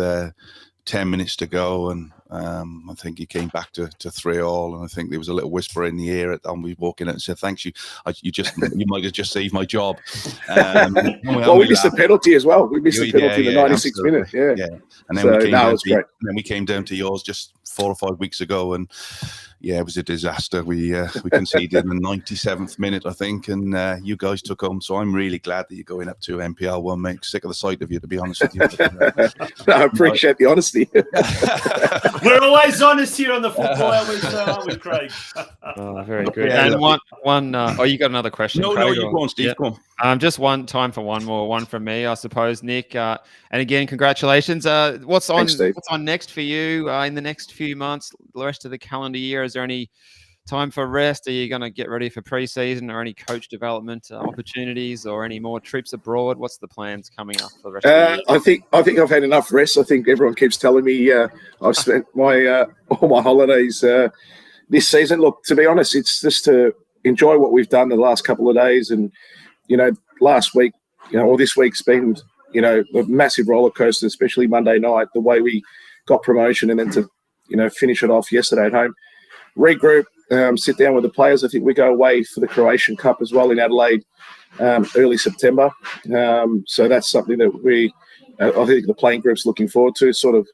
10 minutes to go, and I think he came back to 3-3, and I think there was a little whisper in the air on we walking out and said, "Thanks, you might have just saved my job." Well, we missed the penalty as well. We missed the penalty in the 96th minute. Yeah. And then we came down to yours just 4 or 5 weeks ago, and yeah, it was a disaster. We conceded in the 97th minute, I think, and you guys took home. So I'm really glad that you're going up to NPL 1, mate. Sick of the sight of you, to be honest with you. I appreciate the honesty. We're always honest here on the Football Hour, aren't we, Craig? Very good. Yeah, and you got another question? No, Craig, you go on, Steve. Go on. Just time for one more, one from me, I suppose, Nick. And again, congratulations. What's on next for you in the next few months, the rest of the calendar year? Is there any time for rest? Are you going to get ready for pre-season, or any coach development opportunities, or any more trips abroad? What's the plans coming up for the rest of the year? I think I've had enough rest. I think everyone keeps telling me I've spent all my holidays this season. Look, to be honest, it's just to enjoy what we've done the last couple of days. And, last week, or this week's been, a massive roller coaster, especially Monday night, the way we got promotion, and then to, finish it off yesterday at home. Regroup, sit down with the players. I think we go away for the Croatian Cup as well in Adelaide early September. So that's something that I think the playing group's looking forward to, sort of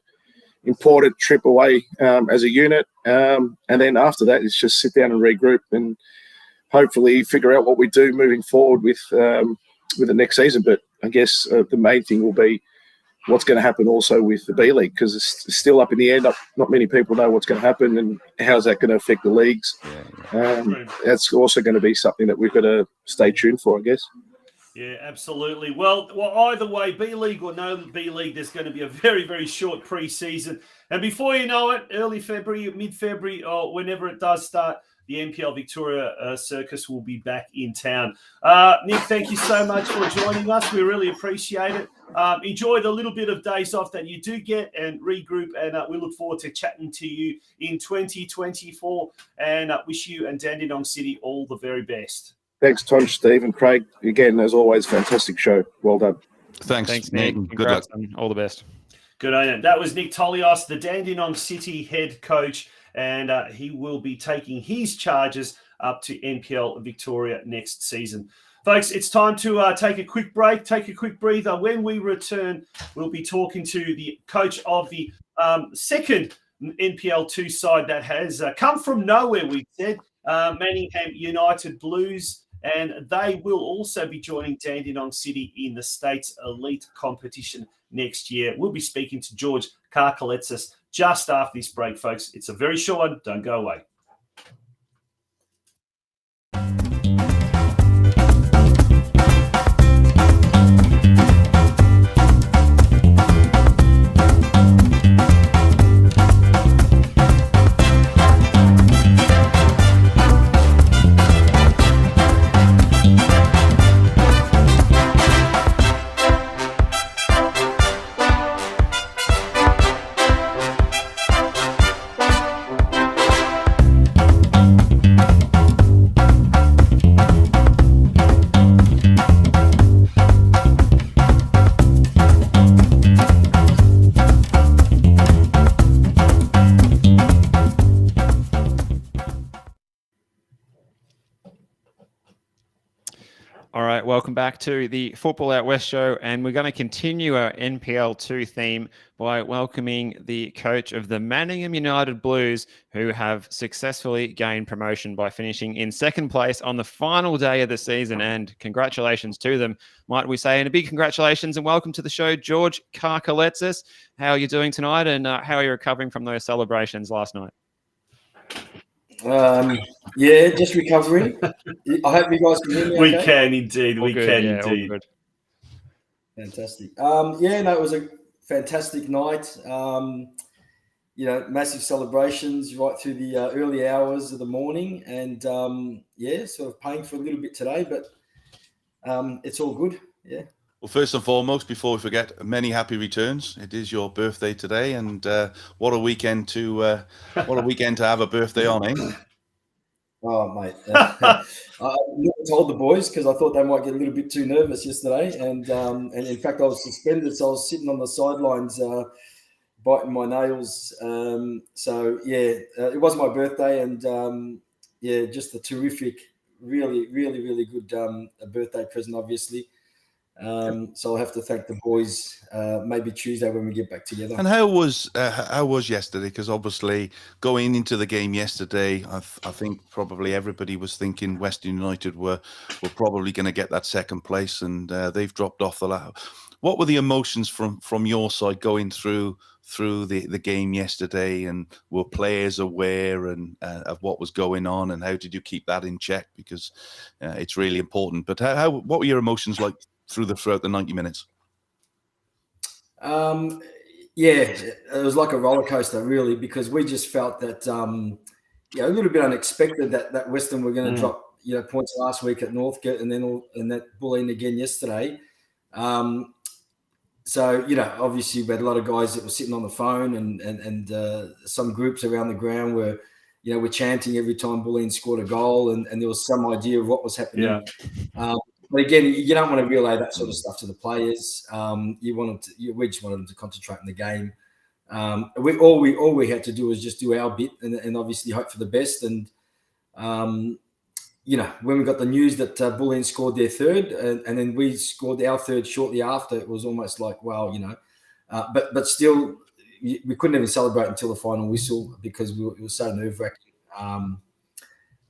important trip away as a unit. And then after that, it's just sit down and regroup and hopefully figure out what we do moving forward with the next season. But I guess the main thing will be what's going to happen also with the B League, because it's still up in the air. Not many people know what's going to happen and how's that going to affect the leagues. That's also going to be something that we've got to stay tuned for, I guess. Yeah, absolutely. Well, either way, B League or no B League, there's going to be a very, very short pre-season. And before you know it, early February, mid-February, or whenever it does start, the NPL Victoria circus will be back in town. Nick, thank you so much for joining us. We really appreciate it. Enjoy the little bit of days off that you do get and regroup. And we look forward to chatting to you in 2024, and wish you and Dandenong City all the very best. Thanks, Tom, Steve, and Craig. Again, as always, fantastic show. Well done. Thanks, Nick. Good luck. All the best. Good on you. That was Nick Tolios, the Dandenong City head coach, and he will be taking his charges up to NPL Victoria next season. Folks, it's time to take a quick break, take a quick breather. When we return, we'll be talking to the coach of the second NPL 2 side that has come from nowhere, we said, Manningham United Blues, and they will also be joining Dandenong City in the State's elite competition next year. We'll be speaking to George KARKALETIS just after this break, folks. It's a very short one. Don't go away. All right, welcome back to the Football Out West show, and we're going to continue our NPL 2 theme by welcoming the coach of the Manningham United Blues, who have successfully gained promotion by finishing in second place on the final day of the season, and congratulations to them, might we say, and a big congratulations and welcome to the show, George KARKALETIS. How are you doing tonight, and how are you recovering from those celebrations last night? Yeah, just recovering. I hope you guys can hear me. We okay? can indeed. All We good, can yeah, all indeed. good. Fantastic. Yeah, no, it was a fantastic night. Massive celebrations right through the early hours of the morning, and sort of paying for a little bit today, but it's all good. Yeah. Well, first and foremost, before we forget, many happy returns. It is your birthday today, and what a weekend to have a birthday on, eh? Oh, mate. I never told the boys because I thought they might get a little bit too nervous yesterday. And in fact, I was suspended, so I was sitting on the sidelines biting my nails. It was my birthday, and just a terrific, really, really, really good birthday present, obviously. So I'll have to thank the boys maybe Tuesday when we get back together. And how was yesterday? Because obviously going into the game yesterday, I think probably everybody was thinking Western United were probably going to get that second place, and they've dropped off the ladder. What were the emotions from your side going through the game yesterday, and were players aware of what was going on, and how did you keep that in check? Because it's really important. But what were your emotions like throughout the 90 minutes? It was like a roller coaster, really, because we just felt that a little bit unexpected that Western were going to drop points last week at Northcote, and that Bulleen again yesterday. Obviously we had a lot of guys that were sitting on the phone, and some groups around the ground were chanting every time Bulleen scored a goal, and there was some idea of what was happening. Yeah. But again, you don't want to relay that sort of stuff to the players. We just wanted them to concentrate on the game. All we had to do was just do our bit and obviously hope for the best. And when we got the news that Bulleen scored their third, and then we scored our third shortly after, it was almost like, wow, But still, we couldn't even celebrate until the final whistle because it was so nerve-wracking.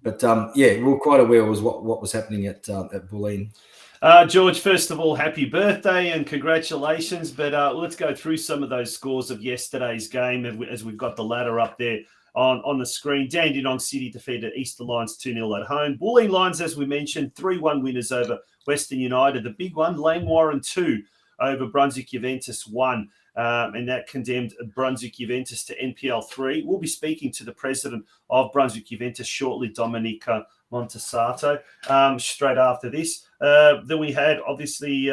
We were quite aware of what was happening at Bulleen. George, first of all, happy birthday and congratulations. But let's go through some of those scores of yesterday's game as we've got the ladder up there on the screen. Dandenong City defeated Eastern Lions 2-0 at home. Bulleen Lions, as we mentioned, 3-1 winners over Western United. The big one, Langwarrin 2 over Brunswick Juventus 1. And that condemned Brunswick Juventus to NPL 3. We'll be speaking to the president of Brunswick Juventus shortly, DOMINIC MONTESANO, straight after this. Then we had, obviously,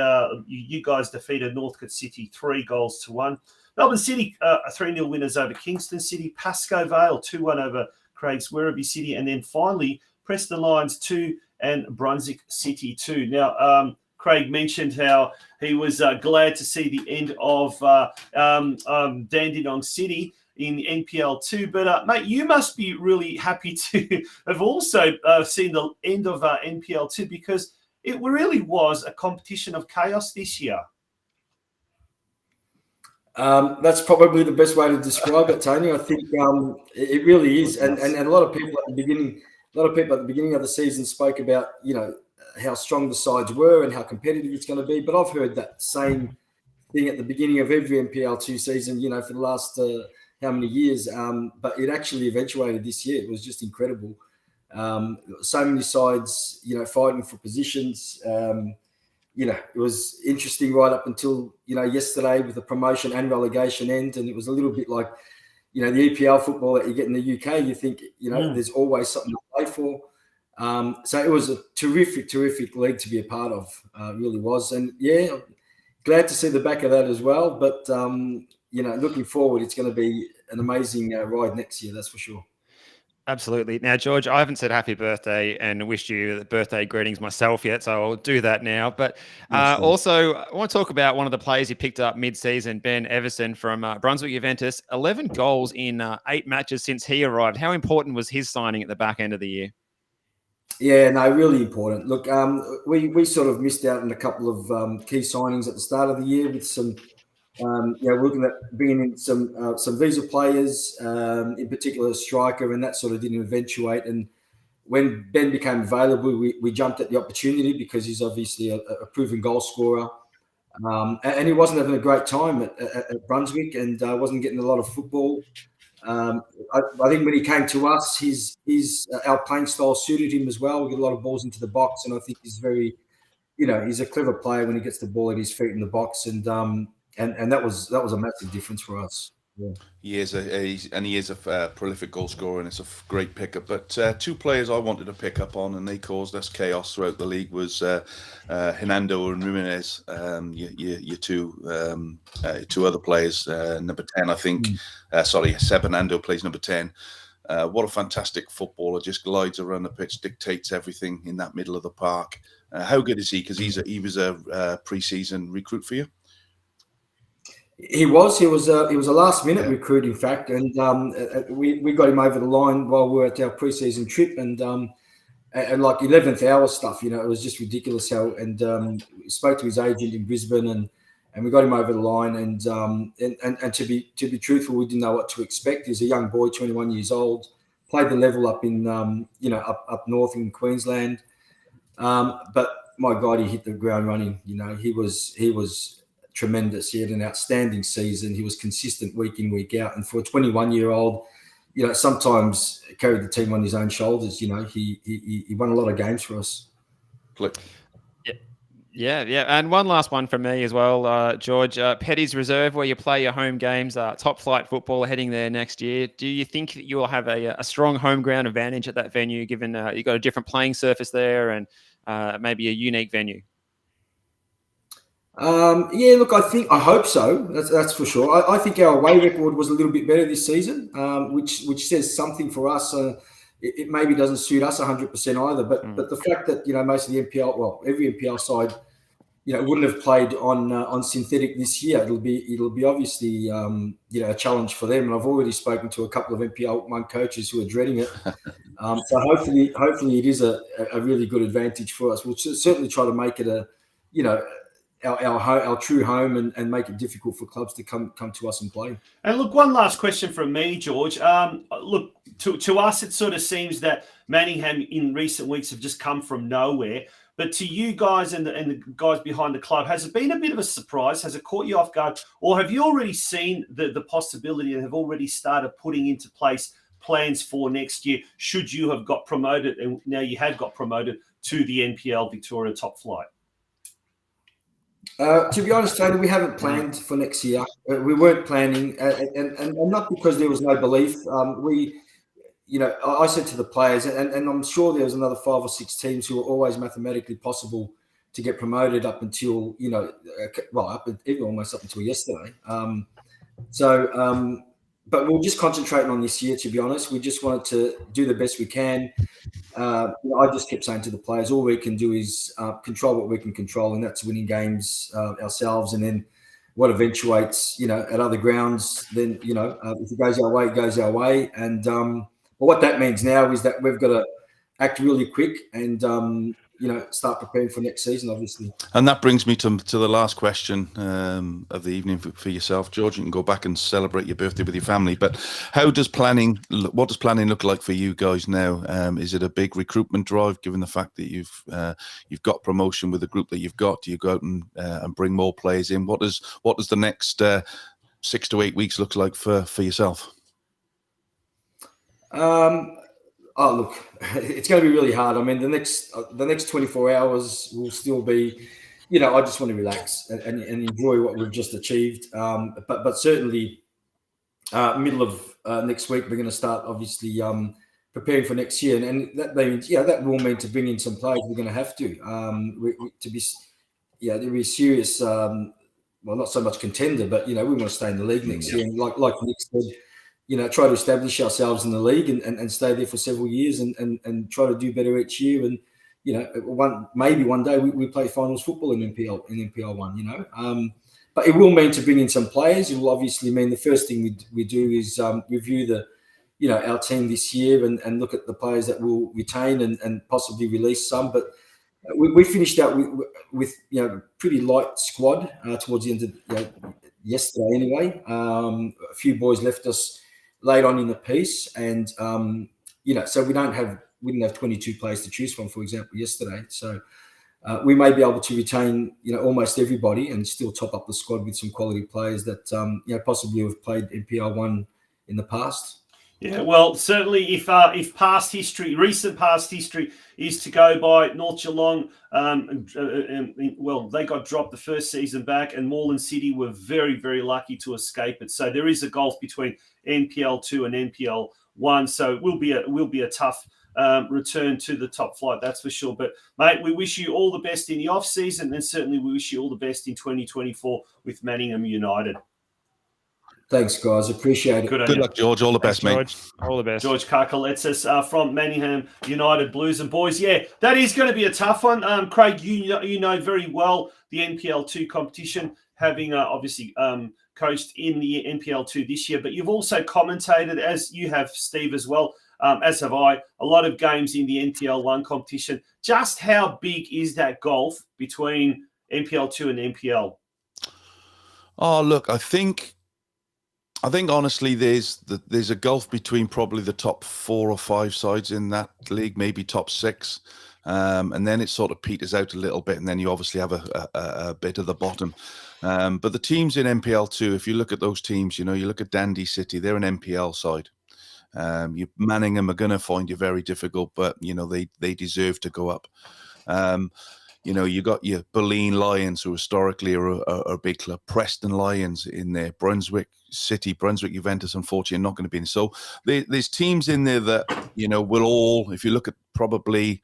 you guys defeated Northcote City 3-1. Melbourne City, 3-0 winners over Kingston City. Pascoe Vale, 2-1 over Craig's Werribee City. And then finally, Preston Lions 2 and Brunswick City 2. Now, Craig mentioned how he was glad to see the end of Dandenong City in the NPL 2. But, mate, you must be really happy to have also seen the end of NPL 2 because it really was a competition of chaos this year. That's probably the best way to describe it, Tony. I think it really is. And a lot of people at the beginning of the season spoke about, how strong the sides were and how competitive it's going to be. But I've heard that same thing at the beginning of every NPL2 season, for the last how many years. But it actually eventuated this year. It was just incredible. So many sides, fighting for positions. It was interesting right up until, yesterday with the promotion and relegation end. And it was a little bit like, the EPL football that you get in the UK. You think, there's always something to play for. So it was a terrific league to be a part of, really was. And glad to see the back of that as well. But, looking forward, it's going to be an amazing ride next year, that's for sure. Absolutely. Now, George, I haven't said happy birthday and wished you birthday greetings myself yet, so I'll do that now. But also, I want to talk about one of the players you picked up mid-season, Ben Everson from Brunswick Juventus. 11 goals in 8 matches since he arrived. How important was his signing at the back end of the year? Yeah, no, really important. Look, we sort of missed out on a couple of key signings at the start of the year with some, we're looking at bringing in some visa players, in particular a striker, and that sort of didn't eventuate. And when Ben became available, we jumped at the opportunity because he's obviously a proven goal scorer. And he wasn't having a great time at Brunswick and wasn't getting a lot of football. I think when he came to us, our playing style suited him as well. We get a lot of balls into the box, and I think he's very, he's a clever player when he gets the ball at his feet in the box, and that was a massive difference for us. Yeah. He is a prolific goal scorer, and it's a great pickup. But two players I wanted to pick up on, and they caused us chaos throughout the league, was Hernando and Jimenez. Your two other players, number 10, I think. Seb Hernando plays number 10. What a fantastic footballer! Just glides around the pitch, dictates everything in that middle of the park. How good is he? Because he was a pre-season recruit for you. He was a last minute recruit, in fact, and we got him over the line while we were at our pre-season trip, and like 11th hour stuff, it was just ridiculous how. And we spoke to his agent in Brisbane, and we got him over the line, and to be truthful, we didn't know what to expect. He's a young boy, 21 years old, played the level up in up north in Queensland, but my God, he hit the ground running. He was tremendous. He had an outstanding season. He was consistent week in, week out. And for a 21-year-old, sometimes carried the team on his own shoulders. He won a lot of games for us. Yeah. And one last one from me as well, George. Petty's Reserve, where you play your home games, top flight football heading there next year. Do you think that you will have a strong home ground advantage at that venue, given you've got a different playing surface there and maybe a unique venue? Look, I hope so. That's for sure. I think our away record was a little bit better this season, which says something for us. It maybe doesn't suit us 100% either, but the fact that most of the NPL, every NPL side, wouldn't have played on synthetic this year. It'll be obviously a challenge for them. And I've already spoken to a couple of NPL 1 coaches who are dreading it. So hopefully it is a really good advantage for us. We'll certainly try to make it our true home and make it difficult for clubs to come to us and play. And look, one last question from me, George. Look, to us, it sort of seems that Manningham in recent weeks have just come from nowhere. But to you guys and the guys behind the club, has it been a bit of a surprise? Has it caught you off guard? Or have you already seen the possibility and have already started putting into place plans for next year, should you have got promoted, and now you have got promoted to the NPL Victoria top flight? To be honest, Tony, we haven't planned for next year. We weren't planning, and not because there was no belief. I said to the players, and I'm sure there was another 5 or 6 teams who were always mathematically possible to get promoted up until, almost up until yesterday. But we're just concentrating on this year, to be honest. We just wanted to do the best we can. I just kept saying to the players, all we can do is control what we can control, and that's winning games ourselves. And then what eventuates, at other grounds, then, if it goes our way, it goes our way. And but what that means now is that we've got to act really quick and, start preparing for next season, obviously. And that brings me to the last question of the evening for yourself, George. You can go back and celebrate your birthday with your family. But what does planning look like for you guys now? Is it a big recruitment drive, given the fact that you've got promotion with the group that you've got? Do you go out and bring more players in? What does the next 6 to 8 weeks look like for yourself? Oh, look, it's going to be really hard. I mean, the next 24 hours will still be, I just want to relax and enjoy what we've just achieved. But certainly, middle of next week, we're going to start obviously preparing for next year, and that means that will mean to bring in some players. We're going to have to there'll be a serious, not so much contender, but we want to stay in the league next year. And like Nick said, try to establish ourselves in the league and stay there for several years and try to do better each year. And, maybe one day we play finals football in NPL 1, But it will mean to bring in some players. It will obviously mean the first thing we do is review our team this year and look at the players that we'll retain and possibly release some. But we finished out with pretty light squad towards the end of yesterday anyway. A few boys left us late on in the piece, and so we didn't have 22 players to choose from, for example, yesterday. So we may be able to retain almost everybody and still top up the squad with some quality players that possibly have played NPL 1 in the past. Yeah, well, certainly if recent past history is to go by, North Geelong, they got dropped the first season back, and Moreland City were very, very lucky to escape it. So there is a gulf between NPL 2 and NPL 1. So it will be a tough return to the top flight, that's for sure. But mate, we wish you all the best in the off season, and certainly we wish you all the best in 2024 with Manningham United. Thanks, guys. Appreciate it. Good luck, George. All the best, mate. George. All the best. George KARKALETIS from Manningham United Blues. And boys, yeah, that is going to be a tough one. Craig, you know very well the NPL 2 competition, having obviously coached in the NPL 2 this year, but you've also commentated, as you have, Steve, as well, as have I, a lot of games in the NPL 1 competition. Just how big is that gulf between NPL 2 and NPL? Oh, look, I think honestly, there's a gulf between probably the top 4 or 5 sides in that league, maybe top 6, and then it sort of peters out a little bit, and then you obviously have a bit at the bottom. But the teams in NPL 2, if you look at those teams, you look at Dandenong City, they're an NPL side. Manningham are going to find you very difficult, but they deserve to go up. You got your Boleyn Lions, who historically are a big club. Preston Lions in there. Brunswick City, Brunswick Juventus, unfortunately, not going to be in. So there's teams in there that, will all, if you look at probably,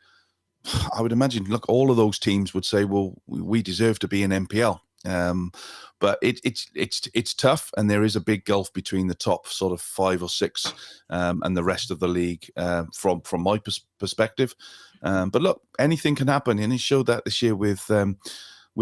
I would imagine, all of those teams would say, well, we deserve to be in NPL. But it's tough, and there is a big gulf between the top sort of 5 or 6 and the rest of the league from my perspective. But look, anything can happen, and he showed that this year with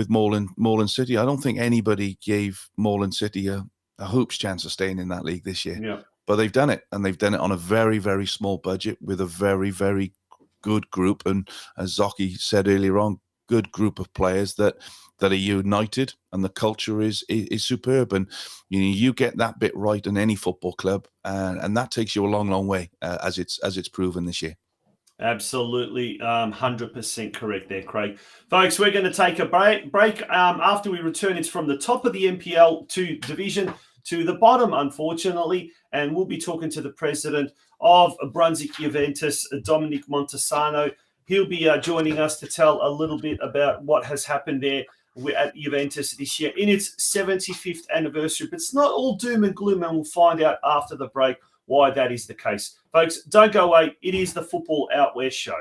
Moreland City. I don't think anybody gave Moreland City a hoop's chance of staying in that league this year. Yeah. But they've done it, and they've done it on a very, very small budget with a very, very good group. And as Zoki said earlier on, good group of players that are united, and the culture is superb. And you get that bit right in any football club, and that takes you a long, long way, as it's proven this year. Absolutely, 100% correct there, Craig. Folks, we're going to take a break. After we return, it's from the top of the NPL 2 division to the bottom, unfortunately, and we'll be talking to the president of Brunswick Juventus, DOMINIC MONTESANO. He'll be joining us to tell a little bit about what has happened there at Juventus this year in its 75th anniversary. But it's not all doom and gloom, and we'll find out after the break why that is the case. Folks, don't go away. It is the Football Out West Show.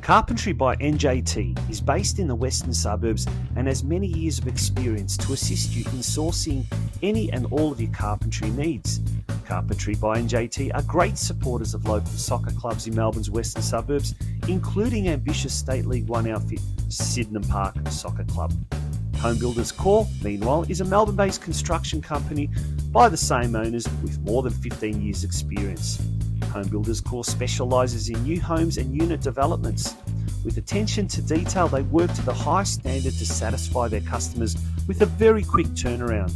Carpentry by NJT is based in the western suburbs and has many years of experience to assist you in sourcing any and all of your carpentry needs. Carpentry by NJT are great supporters of local soccer clubs in Melbourne's western suburbs, including ambitious State League 1 outfit Sydenham Park Soccer Club. Home Builders Corp, meanwhile, is a Melbourne-based construction company by the same owners with more than 15 years' experience. Home Builders Corp specialises in new homes and unit developments. With attention to detail, they work to the highest standard to satisfy their customers with a very quick turnaround.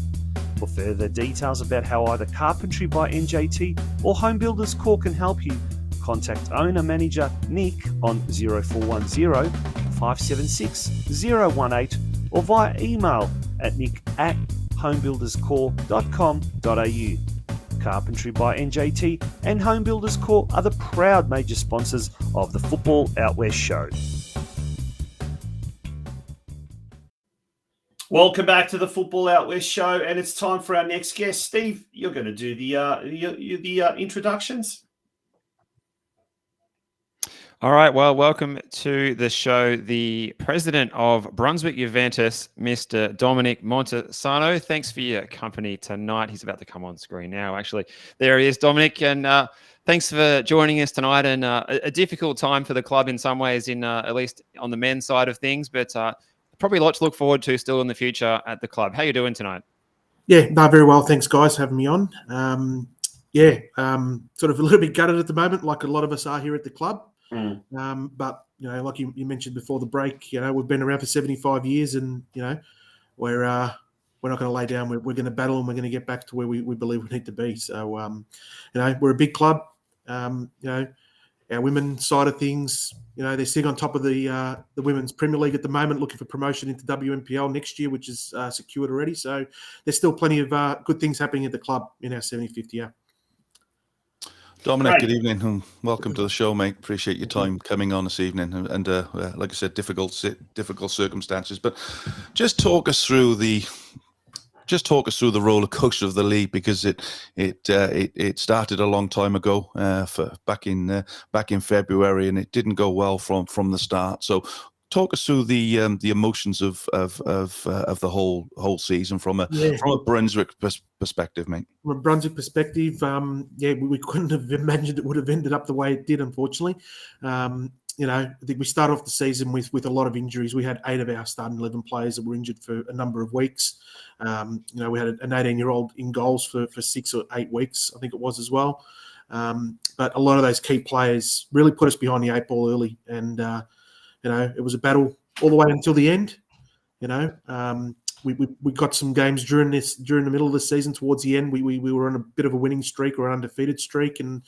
For further details about how either Carpentry by NJT or Home Builders Corp can help you, contact owner-manager Nick on 0410 576 018 or via email at nick@homebuilderscorp.com.au. Carpentry by NJT and Home Builders Corp are the proud major sponsors of the Football Out West Show. Welcome back to the Football Out West Show, and it's time for our next guest. Steve, you're going to do the introductions. All right, well, welcome to the show, the president of Brunswick Juventus, Mr. DOMINIC MONTESANO. Thanks for your company tonight. He's about to come on screen now, actually. There he is, Dominic, and thanks for joining us tonight. And a difficult time for the club in some ways, at least on the men's side of things, but probably a lot to look forward to still in the future at the club. How are you doing tonight? Yeah, no, very well. Thanks, guys, for having me on. Sort of a little bit gutted at the moment, like a lot of us are here at the club. But, like you mentioned before the break, we've been around for 75 years and, we're not going to lay down. We're going to battle and we're going to get back to where we believe we need to be. So, we're a big club. Our women's side of things, they're sitting on top of the Women's Premier League at the moment, looking for promotion into WNPL next year, which is secured already. So there's still plenty of good things happening at the club in our 75th year. Dominic, good evening and welcome to the show, mate. Appreciate your time coming on this evening. And like I said, difficult circumstances. But just talk us through the roller coaster of the league, because it started a long time ago, back in February, and it didn't go well from the start. So talk us through the emotions of the whole season from a Brunswick perspective, mate. From a Brunswick perspective, we couldn't have imagined it would have ended up the way it did, unfortunately. I think we started off the season with a lot of injuries. We had 8 of our starting 11 players that were injured for a number of weeks. We had an 18-year-old in goals for 6 or 8 weeks, I think it was as well. But a lot of those key players really put us behind the 8 ball early, and it was a battle all the way until the end. We got some games during the middle of the season. Towards the end, we were on a bit of a winning streak or an undefeated streak, and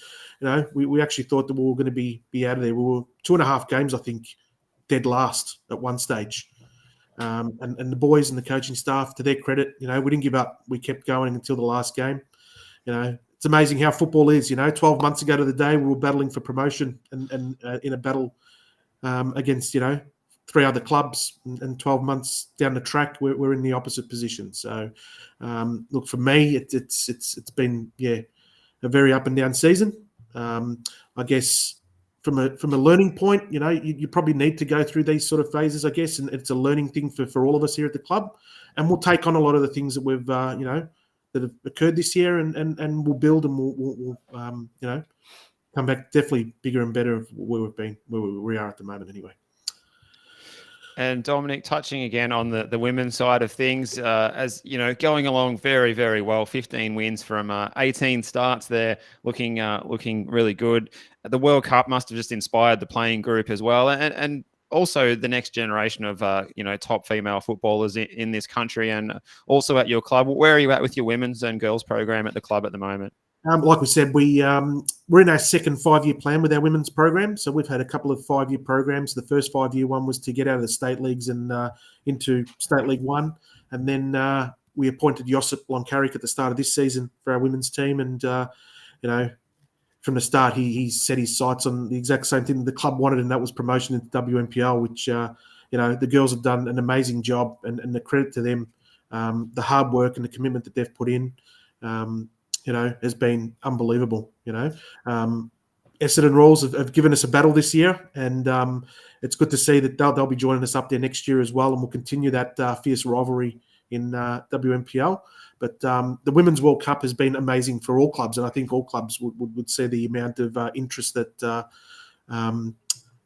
we actually thought that we were going to be out of there. We were 2.5 games, I think, dead last at one stage. And the boys and the coaching staff, to their credit, we didn't give up. We kept going until the last game. It's amazing how football is. 12 months ago to the day, we were battling for promotion and in a battle against 3 other clubs, and 12 months down the track, we're in the opposite position. So, look, for me, it's been a very up and down season. I guess from a learning point, you probably need to go through these sort of phases, I guess, and it's a learning thing for all of us here at the club. And we'll take on a lot of the things that we've that have occurred this year, and we'll build, and we'll come back definitely bigger and better of where we are at the moment, anyway. And Dominic, touching again on the women's side of things, as going along very, very well. 15 wins from 18 starts there, looking really good. The World Cup must have just inspired the playing group as well, and also the next generation of top female footballers in this country, and also at your club. Where are you at with your women's and girls program at the club at the moment? Like we said, we're in our second 5-year plan with our women's program. So we've had a couple of 5-year programs. The first 5-year one was to get out of the state leagues and into State League 1. And then we appointed Josip Lonkarik at the start of this season for our women's team. And, from the start, he set his sights on the exact same thing that the club wanted, and that was promotion into WNPL, which, the girls have done an amazing job, and the credit to them, the hard work and the commitment that they've put in, has been unbelievable. Essendon Royals have given us a battle this year, and it's good to see that they'll be joining us up there next year as well, and we'll continue that fierce rivalry in WNPL. But the Women's World Cup has been amazing for all clubs, and I think all clubs would see the amount of interest that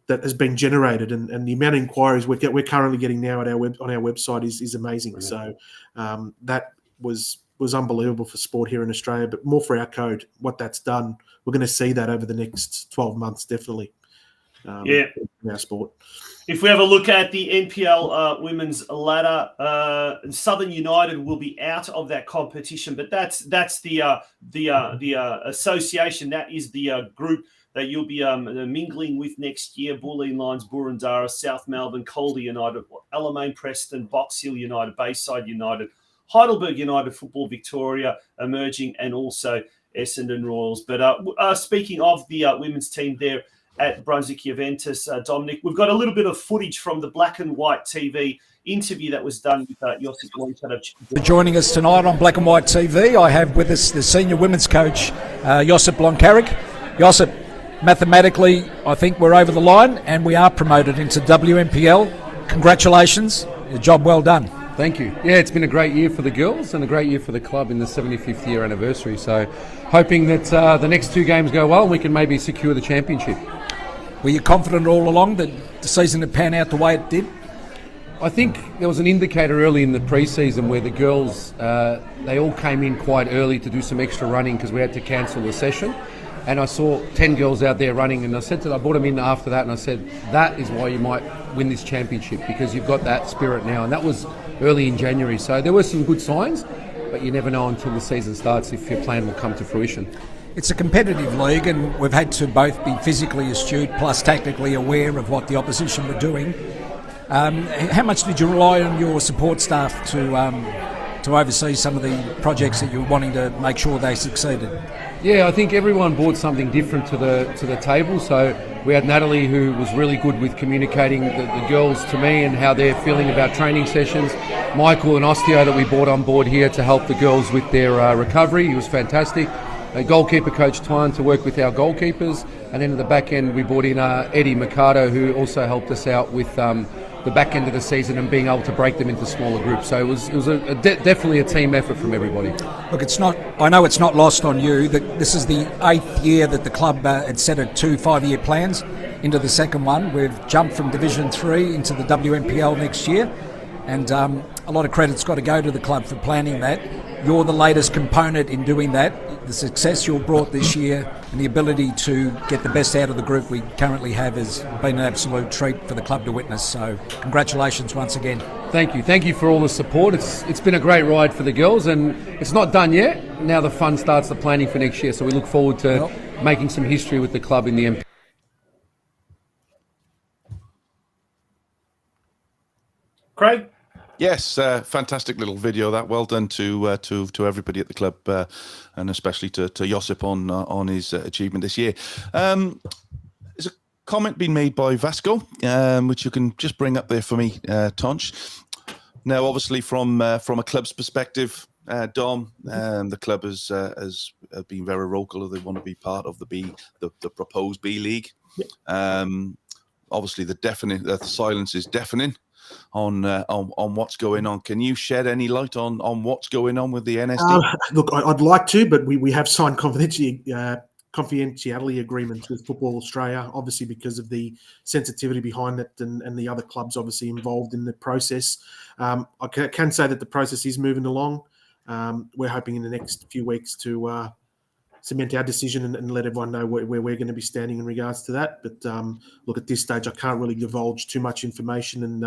has been generated, and the amount of inquiries we're currently getting now on our website is amazing. Brilliant. So that was unbelievable for sport here in Australia, but more for our code, what that's done. We're going to see that over the next 12 months, definitely. In our sport. If we have a look at the NPL women's ladder, Southern United will be out of that competition, but that's the association. That is the group that you'll be mingling with next year. Bulleen Lions, Burundara, South Melbourne, Calder United, Alamein Preston, Box Hill United, Bayside United, Heidelberg United, Football Victoria emerging, and also Essendon Royals. But speaking of the women's team there at Brunswick Juventus, Dominic, we've got a little bit of footage from the Black and White TV interview that was done with Josip Lonkarik. Joining us tonight on Black and White TV, I have with us the senior women's coach, Josip Lonkarik. Josip, mathematically, I think we're over the line and we are promoted into WNPL. Congratulations, a job well done. Thank you. Yeah, it's been a great year for the girls and a great year for the club in the 75th year anniversary. So hoping that the next 2 games go well and we can maybe secure the championship. Were you confident all along that the season had panned out the way it did? I think there was an indicator early in the pre-season where the girls, they all came in quite early to do some extra running because we had to cancel the session. And I saw 10 girls out there running, and I brought them in after that, and I said, that is why you might win this championship, because you've got that spirit now. And that was early in January. So there were some good signs, but you never know until the season starts if your plan will come to fruition. It's a competitive league, and we've had to both be physically astute plus tactically aware of what the opposition were doing. How much did you rely on your support staff to oversee some of the projects that you were wanting to make sure they succeeded? Yeah, I think everyone brought something different to the table. So we had Natalie, who was really good with communicating the girls to me and how they're feeling about training sessions. Michael and Osteo that we brought on board here to help the girls with their recovery. He was fantastic. A goalkeeper coach Tyne to work with our goalkeepers, and then at the back end we brought in Eddie Mercado, who also helped us out with the back end of the season and being able to break them into smaller groups. So it was definitely a team effort from everybody. Look, I know it's not lost on you that this is the 8th year that the club had set 2 5-year plans into the second one. We've jumped from Division 3 into the WNPL next year, and a lot of credit's got to go to the club for planning that. You're the latest component in doing that. The success you've brought this year and the ability to get the best out of the group we currently have has been an absolute treat for the club to witness. So congratulations once again. Thank you for all the support. It's been a great ride for the girls, and it's not done yet. Now the fun starts, the planning for next year. So we look forward to making some history with the club in the NPL. Craig? Yes, fantastic little video that. Well done to everybody at the club, and especially to Josip on his achievement this year. There's a comment being made by Vasco, which you can just bring up there for me, Tonch. Now, obviously, from a club's perspective, Dom, the club has been very vocal. They want to be part of the proposed B League. Yep. Obviously, the silence is deafening on what's going on. Can you shed any light on what's going on with the NSD? Look, I'd like to, but we have signed confidentiality agreements with Football Australia, obviously because of the sensitivity behind it and the other clubs obviously involved in the process. I can say that the process is moving along. We're hoping in the next few weeks to cement our decision and let everyone know where we're going to be standing in regards to that. But look, at this stage, I can't really divulge too much information, and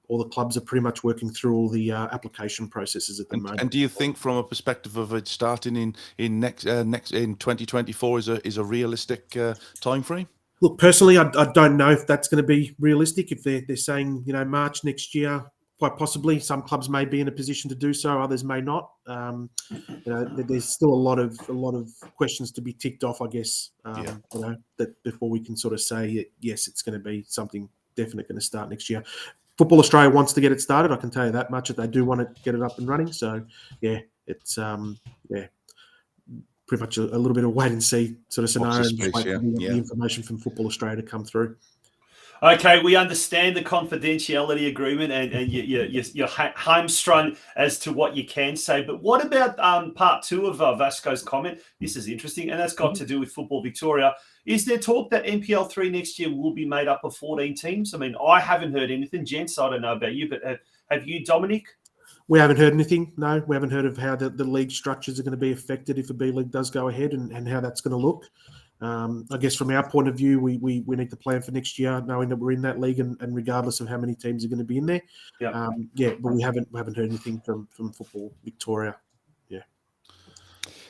all the clubs are pretty much working through all the application processes at the moment. And do you think, from a perspective of it starting in 2024, is a realistic time frame? Look, personally, I don't know if that's going to be realistic. If they're saying March next year, quite possibly. Some clubs may be in a position to do so, others may not. There's still a lot of questions to be ticked off, I guess. That before we can sort of say yes, it's going to be something definite going to start next year. Football Australia wants to get it started. I can tell you that much. That they do want to get it up and running. So yeah, it's pretty much a little bit of wait and see sort of scenario. And wait for the information from Football Australia to come through. Okay, we understand the confidentiality agreement, and you're hamstrung as to what you can say. But what about part 2 of Vasco's comment? This is interesting, and that's got to do with Football Victoria. Is there talk that NPL 3 next year will be made up of 14 teams? I mean, I haven't heard anything. Gents, I don't know about you, but have you, Dominic? We haven't heard anything. No, we haven't heard of how the league structures are going to be affected if a B League does go ahead and how that's going to look. I guess from our point of view, we need to plan for next year, knowing that we're in that league and regardless of how many teams are going to be in there. But we haven't heard anything from Football Victoria. Yeah.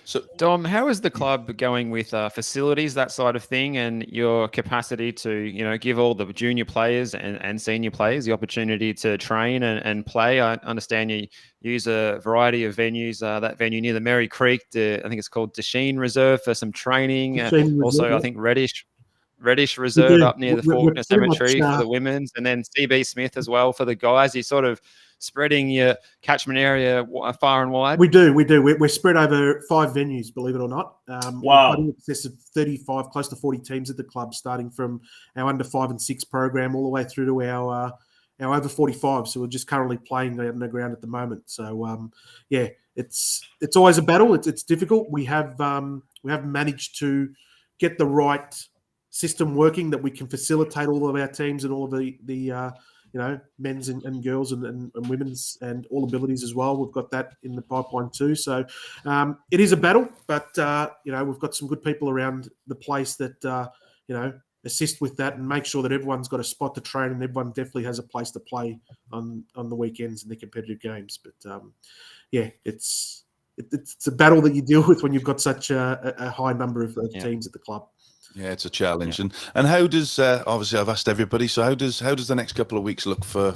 So, Dom, how is the club going with facilities, that side of thing, and your capacity to, give all the junior players and senior players the opportunity to train and play? I understand you use a variety of venues. That venue near the Merry Creek, I think it's called Desheen Reserve for some training. Also, I think Reddish Reserve up near the Faulkner Cemetery for the women's, and then CB Smith as well for the guys. You sort of spreading your catchment area far and wide. We do. We're spread over 5 venues, believe it or not. Wow. In excess of 35, close to 40 teams at the club, starting from our under 5 and 6 program all the way through to our over 45. So we're just currently playing on the ground at the moment. So it's always a battle. It's difficult. We have managed to get the right system working that we can facilitate all of our teams and all of the men's and girls and women's and all abilities as well. We've got that in the pipeline too. So it is a battle, but we've got some good people around the place that assist with that and make sure that everyone's got a spot to train and everyone definitely has a place to play on the weekends in the competitive games. But it's a battle that you deal with when you've got such a high number of teams at the club. Yeah, it's a challenge. And how does obviously I've asked everybody, so how does the next couple of weeks look for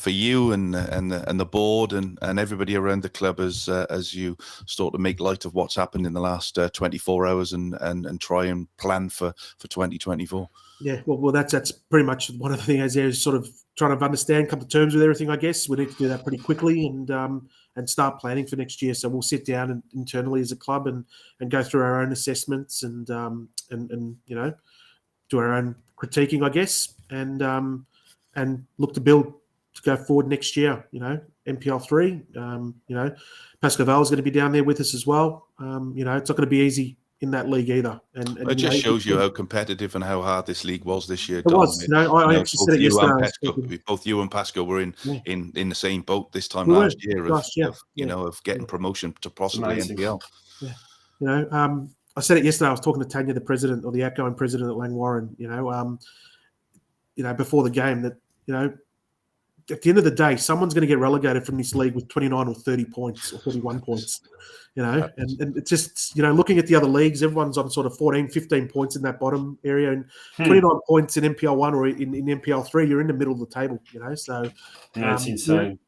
you and the board and everybody around the club as you start to make light of what's happened in the last 24 hours and try and plan for 2024? Yeah, well, that's pretty much one of the things there is sort of trying to understand, come to terms with everything. I guess we need to do that pretty quickly and start planning for next year. So we'll sit down internally as a club and go through our own assessments and do our own critiquing, I guess, and look to build to go forward next year. NPL 3. Pascal Val is going to be down there with us as well. It's not going to be easy in that league either. And it just shows you how competitive and how hard this league was this year. It was. I actually said it yesterday. Both you and Pascal were in the same boat this time last year of getting promotion to possibly NPL. Yeah. I said it yesterday. I was talking to Tanya, the president or the outgoing president at Langwarrin. Before the game that at the end of the day, someone's going to get relegated from this league with 29 or 30 points or 31 points. And it's just, looking at the other leagues, everyone's on sort of 14, 15 points in that bottom area and 29 points in NPL 1 or in NPL 3, you're in the middle of the table, So it's insane.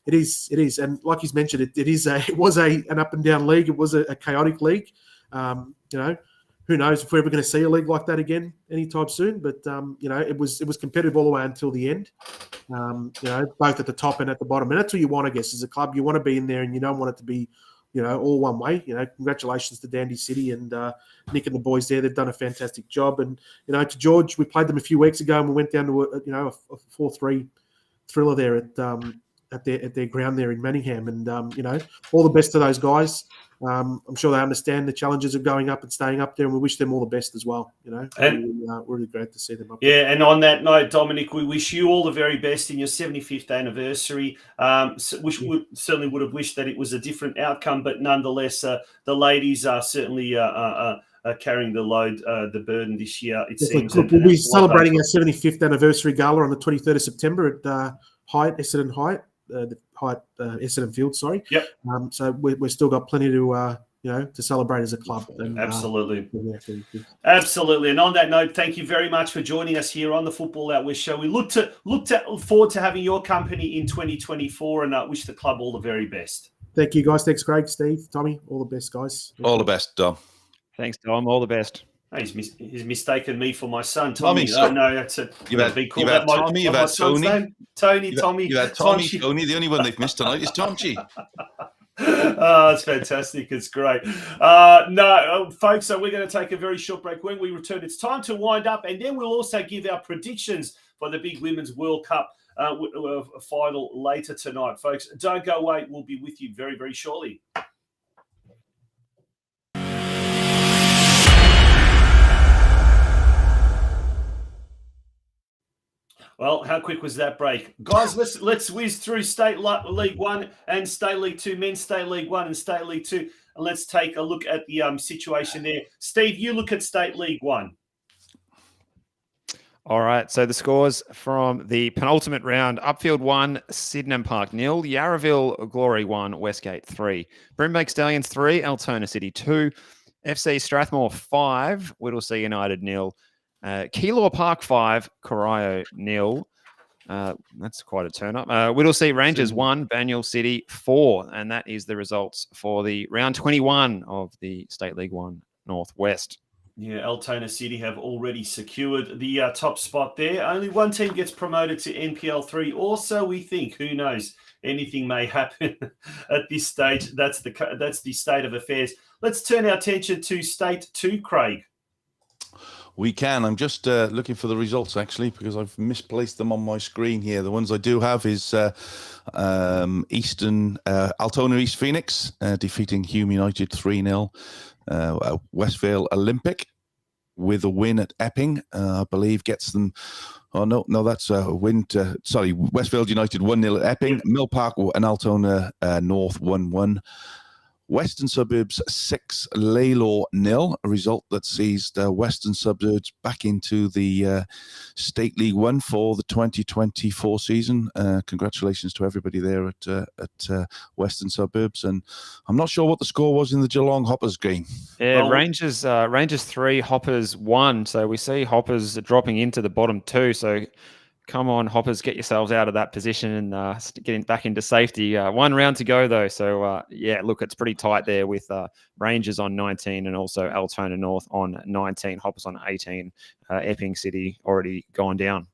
It is. And like he's mentioned, it was an up and down league. It was a chaotic league. Who knows if we're ever going to see a league like that again anytime soon? But it was competitive all the way until the end. Both at the top and at the bottom, and that's what you want, I guess, as a club. You want to be in there, and you don't want it to be, all one way. Congratulations to Dandy City and Nick and the boys there. They've done a fantastic job. And to George, we played them a few weeks ago, and we went down to a 4-3 thriller there at their ground there in Manningham. And all the best to those guys. I'm sure they understand the challenges of going up and staying up there, and we wish them all the best as well. And really great to see them up there. And on that note, Dominic, we wish you all the very best in your 75th anniversary. We certainly would have wished that it was a different outcome, but nonetheless, the ladies are certainly carrying the load, the burden this year. It seems. We'll be celebrating our 75th anniversary gala on the 23rd of September at Essendon Hyatt. The Hyatt Essendon Field, sorry. Yep. So we've still got plenty to to celebrate as a club. And, Absolutely. Absolutely. And on that note, thank you very much for joining us here on the Football Out West show. We look forward to having your company in 2024 and wish the club all the very best. Thank you, guys. Thanks, Craig, Steve, Tommy. All the best, guys. All the best, Dom. Thanks, Dom. All the best. He's mistaken me for my son, Tommy. No, that's it. You've had Tommy, you've had Tony. Tommy. You've had Tommy, Tony. The only one they've missed tonight is Tomchi. It's fantastic. It's great. Folks, so we're going to take a very short break. When we return, it's time to wind up, and then we'll also give our predictions for the big Women's World Cup final later tonight. Folks, don't go away. We'll be with you very, very shortly. Well, how quick was that break? Guys, let's whiz through State League 1 and State League 2, Men's State League 1 and State League 2, and let's take a look at the situation there. Steve, you look at State League 1. All right, so the scores from the penultimate round: Upfield 1, Sydenham Park 0, Yarraville Glory 1, Westgate 3, Brimbank Stallions 3, Altona City 2, FC Strathmore 5, Whittlesea United 0, Keilor Park 5, Corio 0. That's quite a turn up. Whittlesea Rangers 1, Banyule City 4. And that is the results for the round 21 of the State League 1 Northwest. Yeah, Altona City have already secured the top spot there. Only one team gets promoted to NPL 3. Also, we think, who knows, anything may happen at this stage. That's the state of affairs. Let's turn our attention to State 2, Craig. We can. I'm just looking for the results, actually, because I've misplaced them on my screen here. The ones I do have is Altona East Phoenix defeating Hume United 3-0. Westvale Olympic with a win at Epping. I believe gets them. Oh no, that's a win. Westfield United 1-0 at Epping. Yep. Mill Park and Altona North 1-1. Western Suburbs 6, Laylaw 0, a result that sees the Western Suburbs back into the State League One for the 2024 season. Congratulations to everybody there at Western Suburbs. And I'm not sure what the score was in the Geelong Hoppers game. Yeah, Rangers 3, Hoppers 1. So we see Hoppers dropping into the bottom 2. So come on, Hoppers, get yourselves out of that position and getting back into safety. 1 round to go, though. So, look, it's pretty tight there with Rangers on 19 and also Altona North on 19, Hoppers on 18. Epping City already gone down.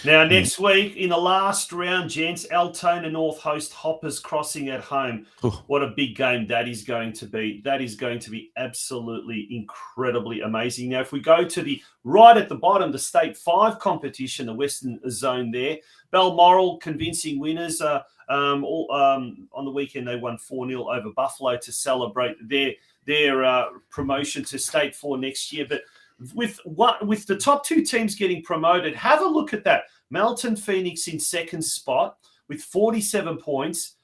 Now, next week, in the last round, gents, Altona North host Hoppers Crossing at home. What a big game that is going to be. That is going to be absolutely incredibly amazing. Now, if we go to the right at the bottom, the State 5 competition, the Western Zone there, Balmoral convincing winners. On the weekend, they won 4-0 over Buffalo to celebrate their promotion to State 4 next year. But with the top 2 teams getting promoted, have a look at that. Melton Phoenix in second spot with 47 points.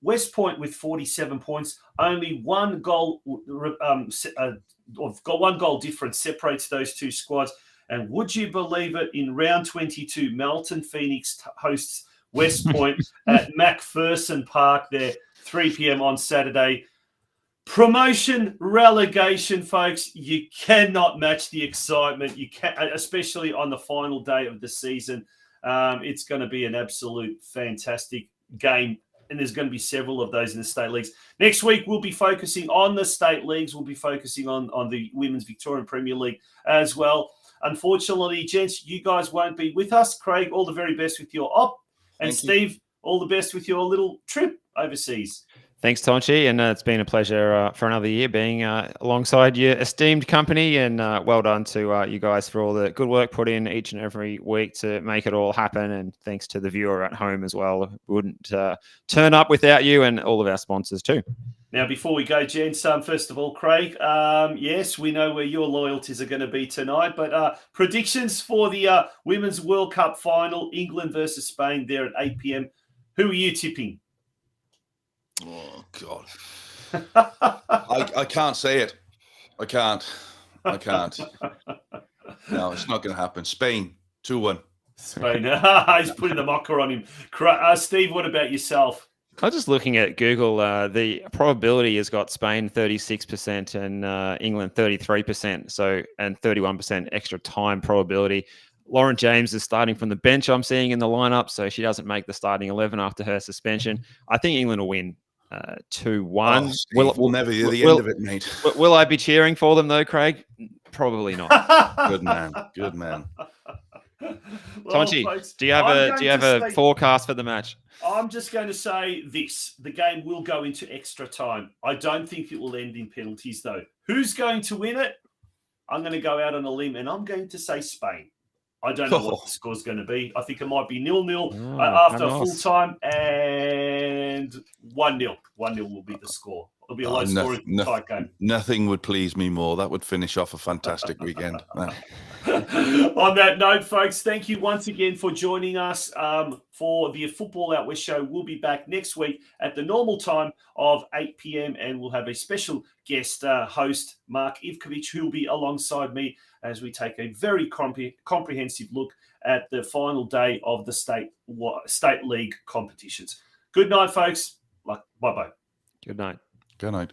West Point with 47 points. Only one goal difference separates those 2 squads. And would you believe it? In round 22, Melton Phoenix hosts West Point at MacPherson Park there, 3 p.m. on Saturday. Promotion, relegation, folks, you cannot match the excitement. You can, especially on the final day of the season. It's going to be an absolute fantastic game, and there's going to be several of those in the state leagues. Next week, we'll be focusing on the state leagues. We'll be focusing on the Women's Victorian Premier League as well. Unfortunately, gents, you guys won't be with us. Craig, all the very best with your op. And Steve, all the best with your little trip overseas. Thanks, Tonchi, and it's been a pleasure for another year being alongside your esteemed company, and well done to you guys for all the good work put in each and every week to make it all happen, and thanks to the viewer at home as well. We wouldn't turn up without you, and all of our sponsors too. Now, before we go, gents, first of all, Craig, yes, we know where your loyalties are going to be tonight, but predictions for the Women's World Cup final, England versus Spain there at 8 p.m. Who are you tipping? Oh, God. I can't say it. I can't. No, it's not going to happen. Spain, 2-1. Spain. He's putting the mocker on him. Steve, what about yourself? I'm just looking at Google. The probability has got Spain 36% and England 33%. So, and 31% extra time probability. Lauren James is starting from the bench, I'm seeing in the lineup, so she doesn't make the starting 11 after her suspension. I think England will win 2-1. We'll never hear the end of it, mate. Will I be cheering for them, though, Craig? Probably not. Good man. Well, Tonchi, folks, do you have a forecast for the match? I'm just going to say this. The game will go into extra time. I don't think it will end in penalties, though. Who's going to win it? I'm going to go out on a limb, and I'm going to say Spain. I don't know what the score's going to be. I think it might be 0-0 after full time, and 1-0. 1-0 will be the score. It'll be a low-scoring tight game. Nothing would please me more. That would finish off a fantastic weekend. On that note, folks, thank you once again for joining us for the Football Out West show. We'll be back next week at the normal time of 8 p.m. and we'll have a special guest host, Mark Ivkovic, who will be alongside me as we take a very comprehensive look at the final day of the state league competitions. Good night, folks. Bye-bye. Good night. Good night.